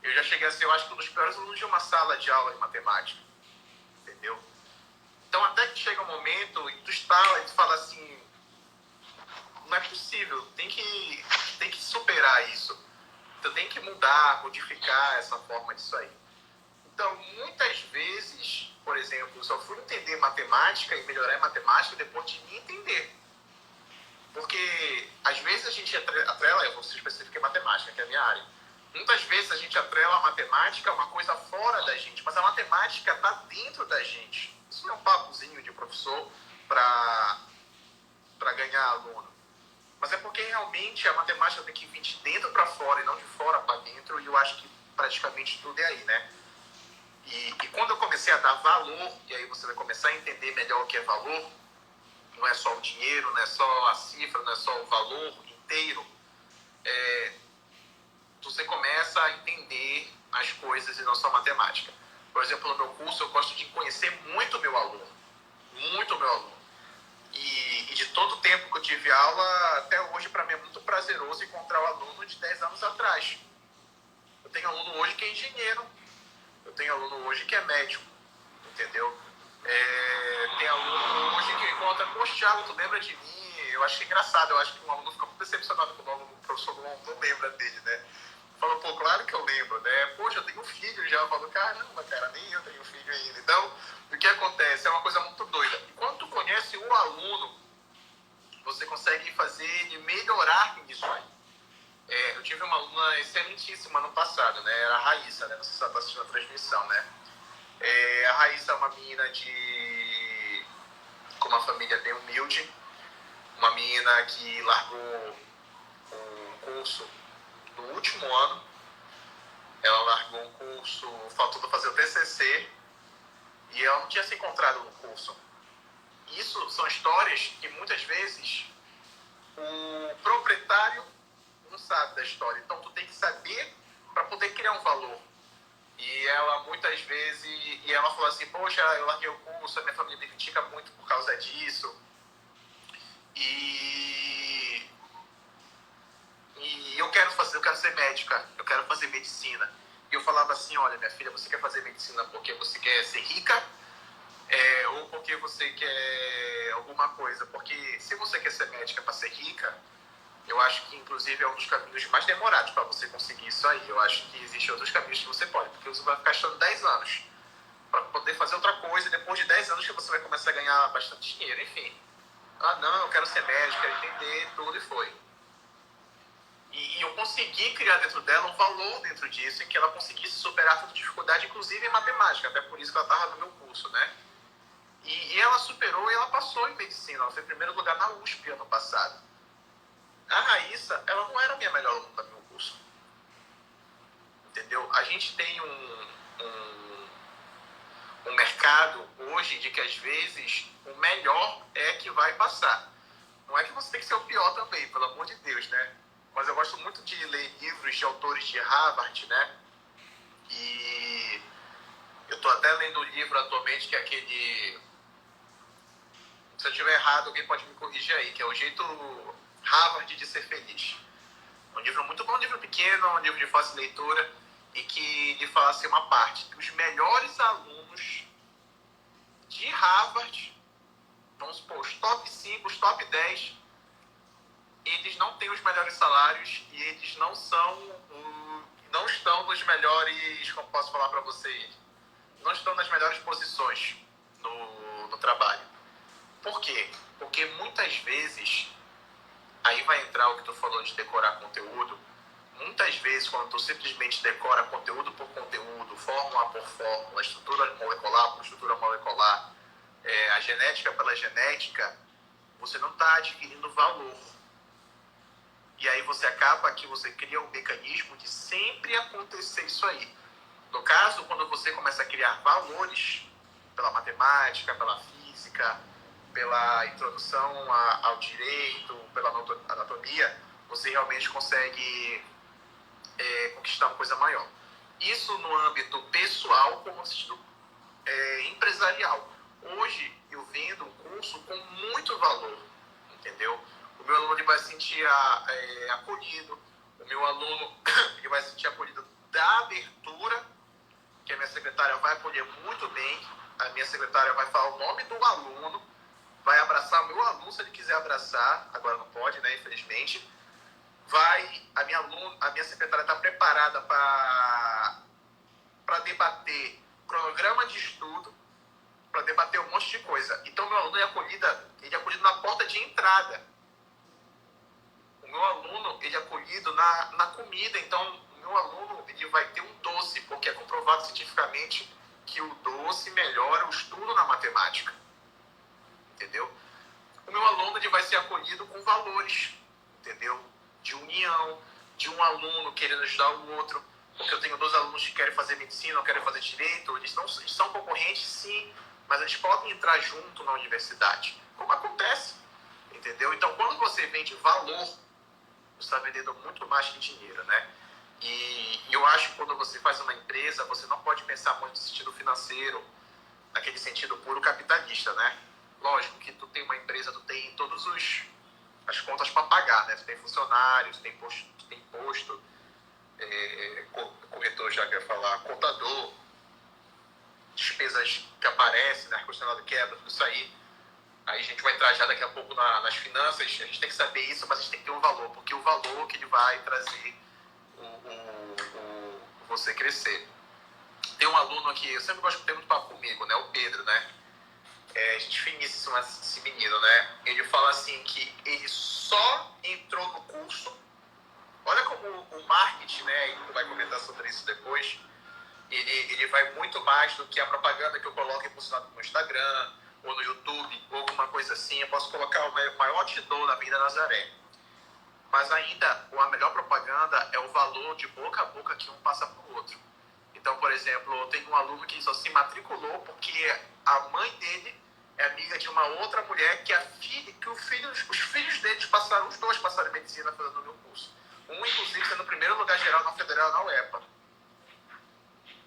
Eu já cheguei a ser, eu acho que um dos piores alunos de uma sala de aula de matemática. Entendeu? Então, até que chega um momento e tu estala e tu fala assim, não é possível, tem que superar isso. Tu tem que mudar, modificar essa forma disso aí. Então, muitas vezes, por exemplo, eu só fui entender matemática e melhorar em matemática depois de me entender. Porque, às vezes, a gente atrela, eu vou ser específico em matemática, que é a minha área. Muitas vezes a gente atrela a matemática a uma coisa fora da gente, mas a matemática está dentro da gente. Isso não é um papozinho de professor para ganhar aluno. Mas é porque realmente a matemática tem que vir de dentro para fora e não de fora para dentro, e eu acho que praticamente tudo é aí, né? E quando eu comecei a dar valor, e aí você vai começar a entender melhor o que é valor, não é só o dinheiro, não é só a cifra, não é só o valor inteiro, você começa a entender as coisas e não só matemática. Por exemplo, no meu curso eu gosto de conhecer muito o meu aluno, muito o meu aluno. E de todo o tempo que eu tive aula, até hoje para mim é muito prazeroso encontrar o aluno de 10 anos atrás. Eu tenho aluno hoje que é engenheiro, eu tenho aluno hoje que é médico, entendeu? Tem aluno hoje que encontra, poxa, Thiago, tu lembra de mim? Eu acho engraçado, eu acho que um aluno fica muito decepcionado quando o professor não lembra dele, né? Fala, pô, claro que eu lembro, né? Poxa, eu tenho um filho já. Eu falo, caramba, cara, nem eu tenho filho ainda. Então, o que acontece? É uma coisa muito doida. E quando tu conhece o aluno, você consegue fazer ele melhorar nisso aí. Eu tive uma aluna excelentíssima ano passado, né? Era a Raíssa, né? Não sei se ela está assistindo a transmissão, né? A Raíssa é uma menina com uma família bem humilde, uma menina que largou o curso no último ano. Ela largou um curso, faltou fazer o TCC, e ela não tinha se encontrado no curso. Isso são histórias que muitas vezes o proprietário não sabe da história. Então tu tem que saber para poder criar um valor. E ela muitas vezes, e ela falou assim, poxa, eu larguei o curso, a minha família me critica muito por causa disso. E eu quero ser médica, eu quero fazer medicina. E eu falava assim, olha, minha filha, você quer fazer medicina porque você quer ser rica? Ou porque você quer alguma coisa? Porque se você quer ser médica para ser rica, eu acho que inclusive é um dos caminhos mais demorados para você conseguir isso aí. Eu acho que existem outros caminhos que você pode, porque você vai ficar estudando 10 anos para poder fazer outra coisa, e depois de 10 anos que você vai começar a ganhar bastante dinheiro, enfim. Ah, não, eu quero ser médico, quero entender tudo, e foi. E eu consegui criar dentro dela um valor dentro disso, em que ela conseguisse superar toda dificuldade, inclusive em matemática, até por isso que ela estava no meu curso, né? E ela superou e ela passou em medicina, ela foi em primeiro lugar na USP ano passado. A Raíssa, ela não era a minha melhor aluna do meu curso, entendeu? A gente tem um mercado hoje de que às vezes o melhor é que vai passar. Não é que você tem que ser o pior também, pelo amor de Deus, né? Mas eu gosto muito de ler livros de autores de Harvard, né? E eu estou até lendo um livro atualmente que é aquele... Se eu estiver errado, alguém pode me corrigir aí, que é O Jeito Harvard de Ser Feliz. Um livro muito bom, um livro pequeno, um livro de fácil leitura, e que lhe fala assim uma parte, que os melhores alunos de Harvard, vamos supor, os top 5, os top 10, eles não têm os melhores salários e eles não estão nos melhores, como posso falar para você, não estão nas melhores posições no trabalho. Por quê? Porque muitas vezes, aí vai entrar o que tu falou de decorar conteúdo, muitas vezes quando tu simplesmente decora conteúdo por conteúdo, fórmula por fórmula, estrutura molecular por estrutura molecular, a genética pela genética, você não está adquirindo valor. E aí você acaba que você cria um mecanismo de sempre acontecer isso aí. No caso, quando você começa a criar valores pela matemática, pela física, pela introdução ao direito, pela anatomia, você realmente consegue conquistar uma coisa maior. Isso no âmbito pessoal como no sentido empresarial. Hoje eu vendo um curso com muito valor, entendeu? O meu aluno ele vai se sentir acolhido, o meu aluno ele vai se sentir acolhido da abertura, que a minha secretária vai acolher muito bem, a minha secretária vai falar o nome do aluno, vai abraçar o meu aluno se ele quiser abraçar, agora não pode, né, infelizmente. A minha secretária está preparada para debater cronograma de estudo, para debater um monte de coisa. Então, meu aluno ele é acolhido na porta de entrada. O meu aluno, ele é acolhido na comida, então o meu aluno, ele vai ter um doce, porque é comprovado cientificamente que o doce melhora o estudo na matemática, entendeu? O meu aluno, ele vai ser acolhido com valores, entendeu? De união, de um aluno querendo ajudar o outro, porque eu tenho 2 alunos que querem fazer medicina, querem fazer direito, eles são concorrentes, sim, mas eles podem entrar junto na universidade, como acontece, entendeu? Então, quando você vende valor, você está vendendo muito mais que dinheiro, né? E eu acho que quando você faz uma empresa, você não pode pensar muito no sentido financeiro, naquele sentido puro capitalista, né? Lógico que tu tem uma empresa, tu tem todas as contas para pagar, né? Tu tem funcionários, tem imposto, corretor, já quer falar, contador, despesas que aparecem, né? Ar-condicionado quebra, tudo isso aí. Aí a gente vai entrar já daqui a pouco nas finanças, a gente tem que saber isso, mas a gente tem que ter um valor, porque o valor que ele vai trazer você crescer. Tem um aluno aqui, eu sempre gosto de ter muito papo comigo, né? O Pedro, né? A gente finíssimo esse menino, né? Ele fala assim que ele só entrou no curso, olha como o marketing, né? E tu vai comentar sobre isso depois, ele vai muito mais do que a propaganda que eu coloco no Instagram, ou no YouTube, ou alguma coisa assim. Eu posso colocar o maior outdoor da Avenida Nazaré. Mas ainda, a melhor propaganda é o valor de boca a boca que um passa para o outro. Então, por exemplo, eu tenho um aluno que só se matriculou porque a mãe dele é amiga de uma outra mulher que os filhos deles passaram, os 2 passaram em medicina fazendo o meu curso. Um, inclusive, sendo o primeiro lugar geral na Federal na UEPA.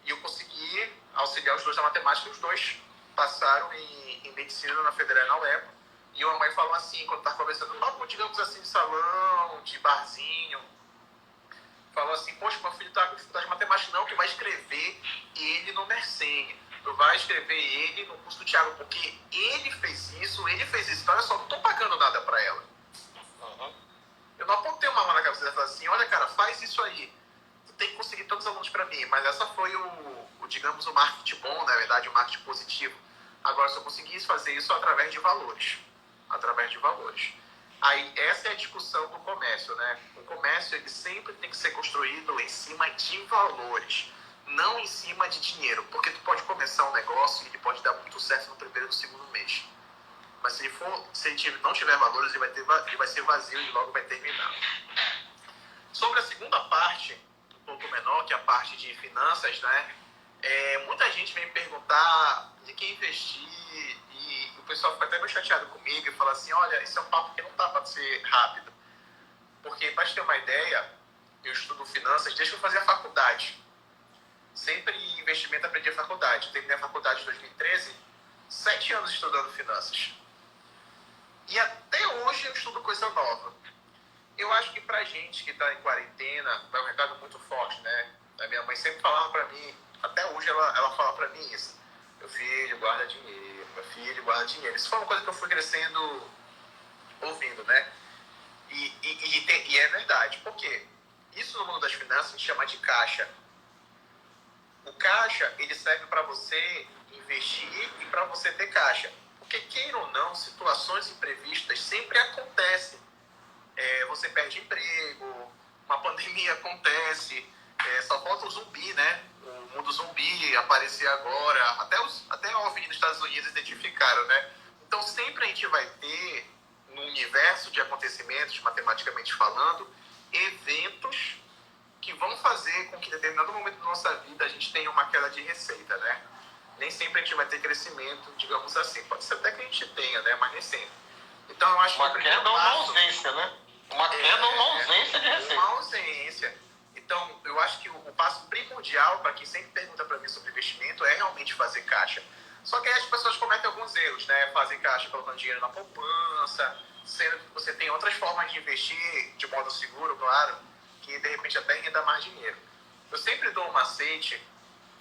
E eu consegui auxiliar os 2 na matemática e os 2 passaram em medicina na Federal e na UEPA. E a mãe falou assim, quando estava conversando, papo, digamos assim, de salão, de barzinho, falou assim, poxa, meu filho está com dificuldade de matemática, não, que vai escrever ele no Mersenne. Tu vai escrever ele no curso do Thiago, porque ele fez isso. Então, olha só, não estou pagando nada para ela. Uhum. Eu não apontei uma mão na cabeça dela e falei assim, olha, cara, faz isso aí. Tu tem que conseguir todos os alunos para mim. Mas essa foi digamos, o marketing bom, na verdade, o marketing positivo. Agora, se eu conseguisse fazer isso através de valores. Através de valores. Aí, essa é a discussão do comércio, né? O comércio, ele sempre tem que ser construído em cima de valores, não em cima de dinheiro. Porque tu pode começar um negócio e ele pode dar muito certo no primeiro e no segundo mês. Mas se ele não tiver valores, ele vai ser vazio e logo vai terminar. Sobre a segunda parte, um pouco menor, que é a parte de finanças, né? Muita gente vem perguntar de quem investir e o pessoal fica até meio chateado comigo e fala assim, olha, esse é um papo que não dá para ser rápido. Porque, para te ter uma ideia, eu estudo finanças desde que eu fazia faculdade. Sempre em investimento aprendi a faculdade. Eu terminei a faculdade em 2013, 7 anos estudando finanças. E até hoje eu estudo coisa nova. Eu acho que pra gente que tá em quarentena, é um recado muito forte, né? A minha mãe sempre falava pra mim, até hoje ela fala pra mim isso. Meu filho, guarda dinheiro. Meu filho, guarda dinheiro. Isso foi uma coisa que eu fui crescendo ouvindo, né? E é verdade. Por quê? Isso no mundo das finanças a gente chama de caixa. O caixa, ele serve para você investir e para você ter caixa. Porque, queira ou não, situações imprevistas sempre acontecem. Você perde emprego, uma pandemia acontece, só falta o zumbi, né? O mundo zumbi aparecer agora. Até o OVNI dos Estados Unidos identificaram, né? Então, sempre a gente vai ter, no universo de acontecimentos, matematicamente falando, eventos que vão fazer com que em determinado momento da nossa vida a gente tenha uma queda de receita, né? Nem sempre a gente vai ter crescimento, digamos assim. Pode ser até que a gente tenha, né? Mas nem sempre. Então, eu acho uma queda ou uma ausência, né? Uma queda ou uma ausência de receita. Uma ausência. Então, eu acho que o passo primordial para quem sempre pergunta para mim sobre investimento é realmente fazer caixa. Só que aí as pessoas cometem alguns erros, né? Fazem caixa colocando dinheiro na poupança, sendo que você tem outras formas de investir de modo seguro, claro, que de repente até renda mais dinheiro. Eu sempre dou um macete,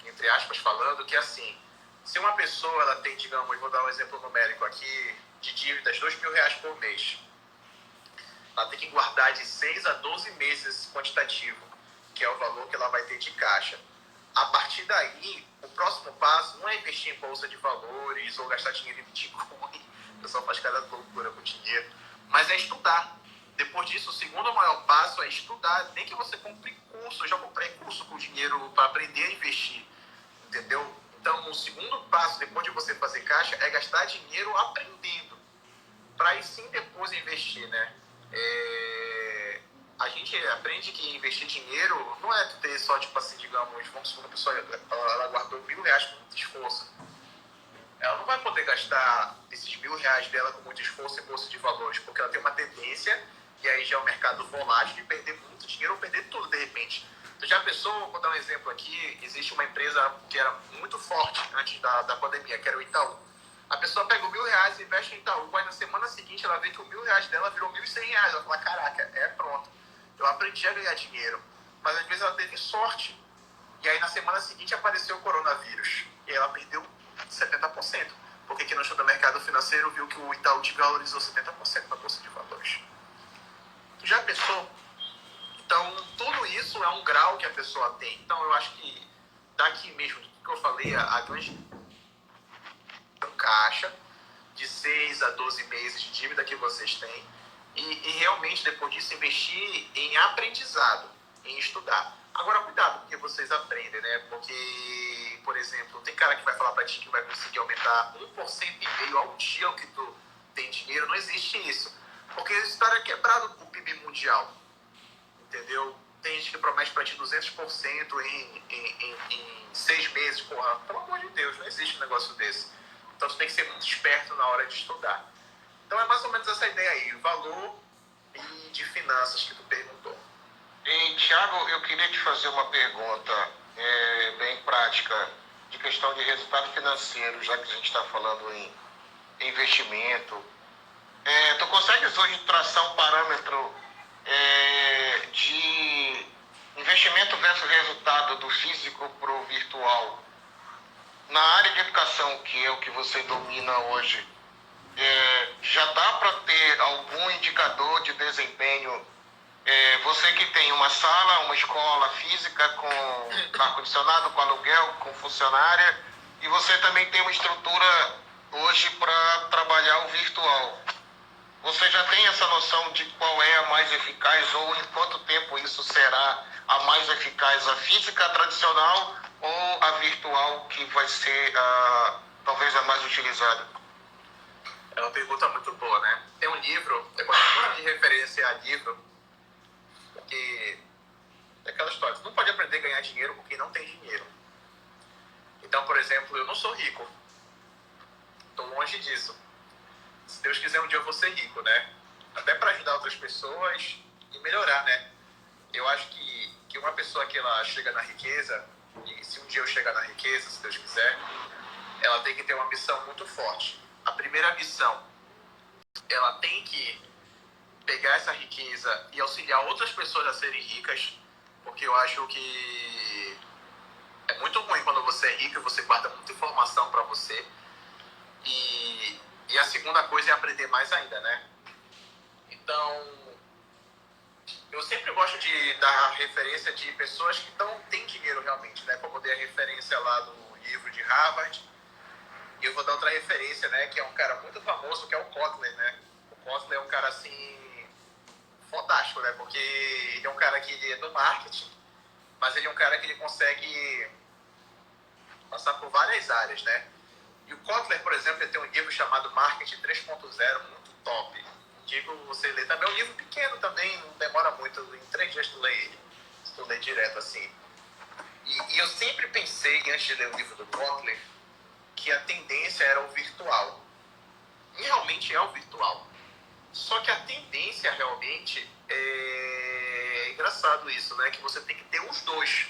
entre aspas falando, que é assim, se uma pessoa ela tem, digamos, vou dar um exemplo numérico aqui, de dívidas R$2.000 por mês, ela tem que guardar de 6 a 12 meses esse quantitativo, que é o valor que ela vai ter de caixa. A partir daí, o próximo passo não é investir em bolsa de valores ou gastar dinheiro em Bitcoin, o pessoal faz cada loucura com dinheiro, mas é estudar. Depois disso, o segundo maior passo é estudar. Nem que você compre curso. Eu já comprei curso com dinheiro para aprender a investir, entendeu? Então, o segundo passo, depois de você fazer caixa, é gastar dinheiro aprendendo, para aí sim depois investir, né? A gente aprende que investir dinheiro não é ter só, tipo assim, digamos, vamos supor que a pessoa ela guardou R$1.000 com muito esforço. Ela não vai poder gastar esses R$1.000 dela com muito esforço em bolsa de valores, porque ela tem uma tendência, e aí já é um mercado volátil, de perder muito dinheiro ou perder tudo de repente. Então, já pensou, vou dar um exemplo aqui, existe uma empresa que era muito forte antes da pandemia, que era o Itaú. A pessoa pega o R$1.000 e investe em Itaú, mas na semana seguinte ela vê que o R$1.000 dela virou R$1.100. Ela fala, caraca, pronto, eu aprendi a ganhar dinheiro. Mas às vezes ela teve sorte, e aí na semana seguinte apareceu o coronavírus, e ela perdeu 70%, porque quem não estuda mercado financeiro viu que o Itaú te valorizou 70% na bolsa de valores. Tu já pensou? Então, tudo isso é um grau que a pessoa tem. Então, eu acho que daqui mesmo, do que eu falei, a grande caixa de 6 a 12 meses de dívida que vocês têm e realmente, depois disso, investir em aprendizado, em estudar. Agora, cuidado, porque vocês aprendem, né? Porque, por exemplo, tem cara que vai falar pra ti que vai conseguir aumentar 1,5% ao dia que tu tem dinheiro. Não existe isso. Porque isso estaria quebrado o PIB mundial. Entendeu? Tem gente que promete pra ti 200% em 6 meses. Porra, pelo amor de Deus, não existe um negócio desse. Então, você tem que ser muito esperto na hora de estudar. Então, é mais ou menos essa ideia aí. Valor e de finanças que tu perguntou. E, Thiago, eu queria te fazer uma pergunta bem prática, de questão de resultado financeiro, já que a gente está falando em investimento. Tu consegues hoje traçar um parâmetro de investimento versus resultado do físico para o virtual? Na área de educação, que é o que você domina hoje, já dá para ter algum indicador de desempenho? Você que tem uma sala, uma escola física com ar-condicionado, com aluguel, com funcionária, e você também tem uma estrutura hoje para trabalhar o virtual. Você já tem essa noção de qual é a mais eficaz ou em quanto tempo isso será a mais eficaz, a física tradicional ou a virtual, que vai ser talvez a mais utilizada? É uma pergunta muito boa, né? Tem um livro, eu gosto de referência a livro, porque é aquela história, você não pode aprender a ganhar dinheiro com quem não tem dinheiro. Então, por exemplo, eu não sou rico. Estou longe disso. Se Deus quiser, um dia eu vou ser rico, né? Até para ajudar outras pessoas e melhorar, né? Eu acho que uma pessoa que ela chega na riqueza, e se um dia eu chegar na riqueza, se Deus quiser, ela tem que ter uma missão muito forte. A primeira missão, ela tem que pegar essa riqueza e auxiliar outras pessoas a serem ricas, porque eu acho que é muito ruim quando você é rico e você guarda muita informação para você. E a segunda coisa é aprender mais ainda, né? Então, eu sempre gosto de dar referência de pessoas que têm dinheiro realmente, né? Como eu dei a referência lá do livro de Harvard, e eu vou dar outra referência, né? Que é um cara muito famoso, que é o Kotler, né? O Kotler é um cara, assim, fantástico, né? Porque ele é um cara que ele é do marketing, mas ele é um cara que ele consegue passar por várias áreas, né? E o Kotler, por exemplo, ele tem um livro chamado Marketing 3.0, muito top. Digo você ler. Também é um livro pequeno também, não demora muito, em 3 dias tu lê ele, se tu lê direto assim. E eu sempre pensei, antes de ler o livro do Kotler, que a tendência era o virtual. E realmente é o virtual. Só que a tendência realmente é engraçado isso, né? Que você tem que ter os dois.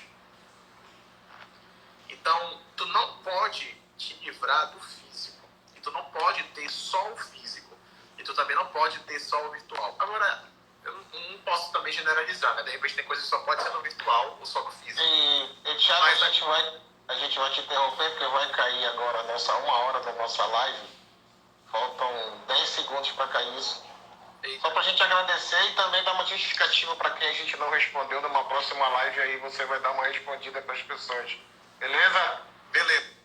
Então, tu não pode te livrar do físico. E tu não pode ter só o físico. E tu também não pode ter só o virtual. Agora, eu não posso também generalizar, né? De repente tem coisas que só pode ser no virtual ou só no físico. E Thiago, a gente vai te interromper porque vai cair agora nessa 1 hora da nossa live. Faltam 10 segundos para cair isso. Eita. Só para a gente agradecer e também dar uma justificativa para quem a gente não respondeu numa próxima live. Aí você vai dar uma respondida para as pessoas. Beleza? Beleza.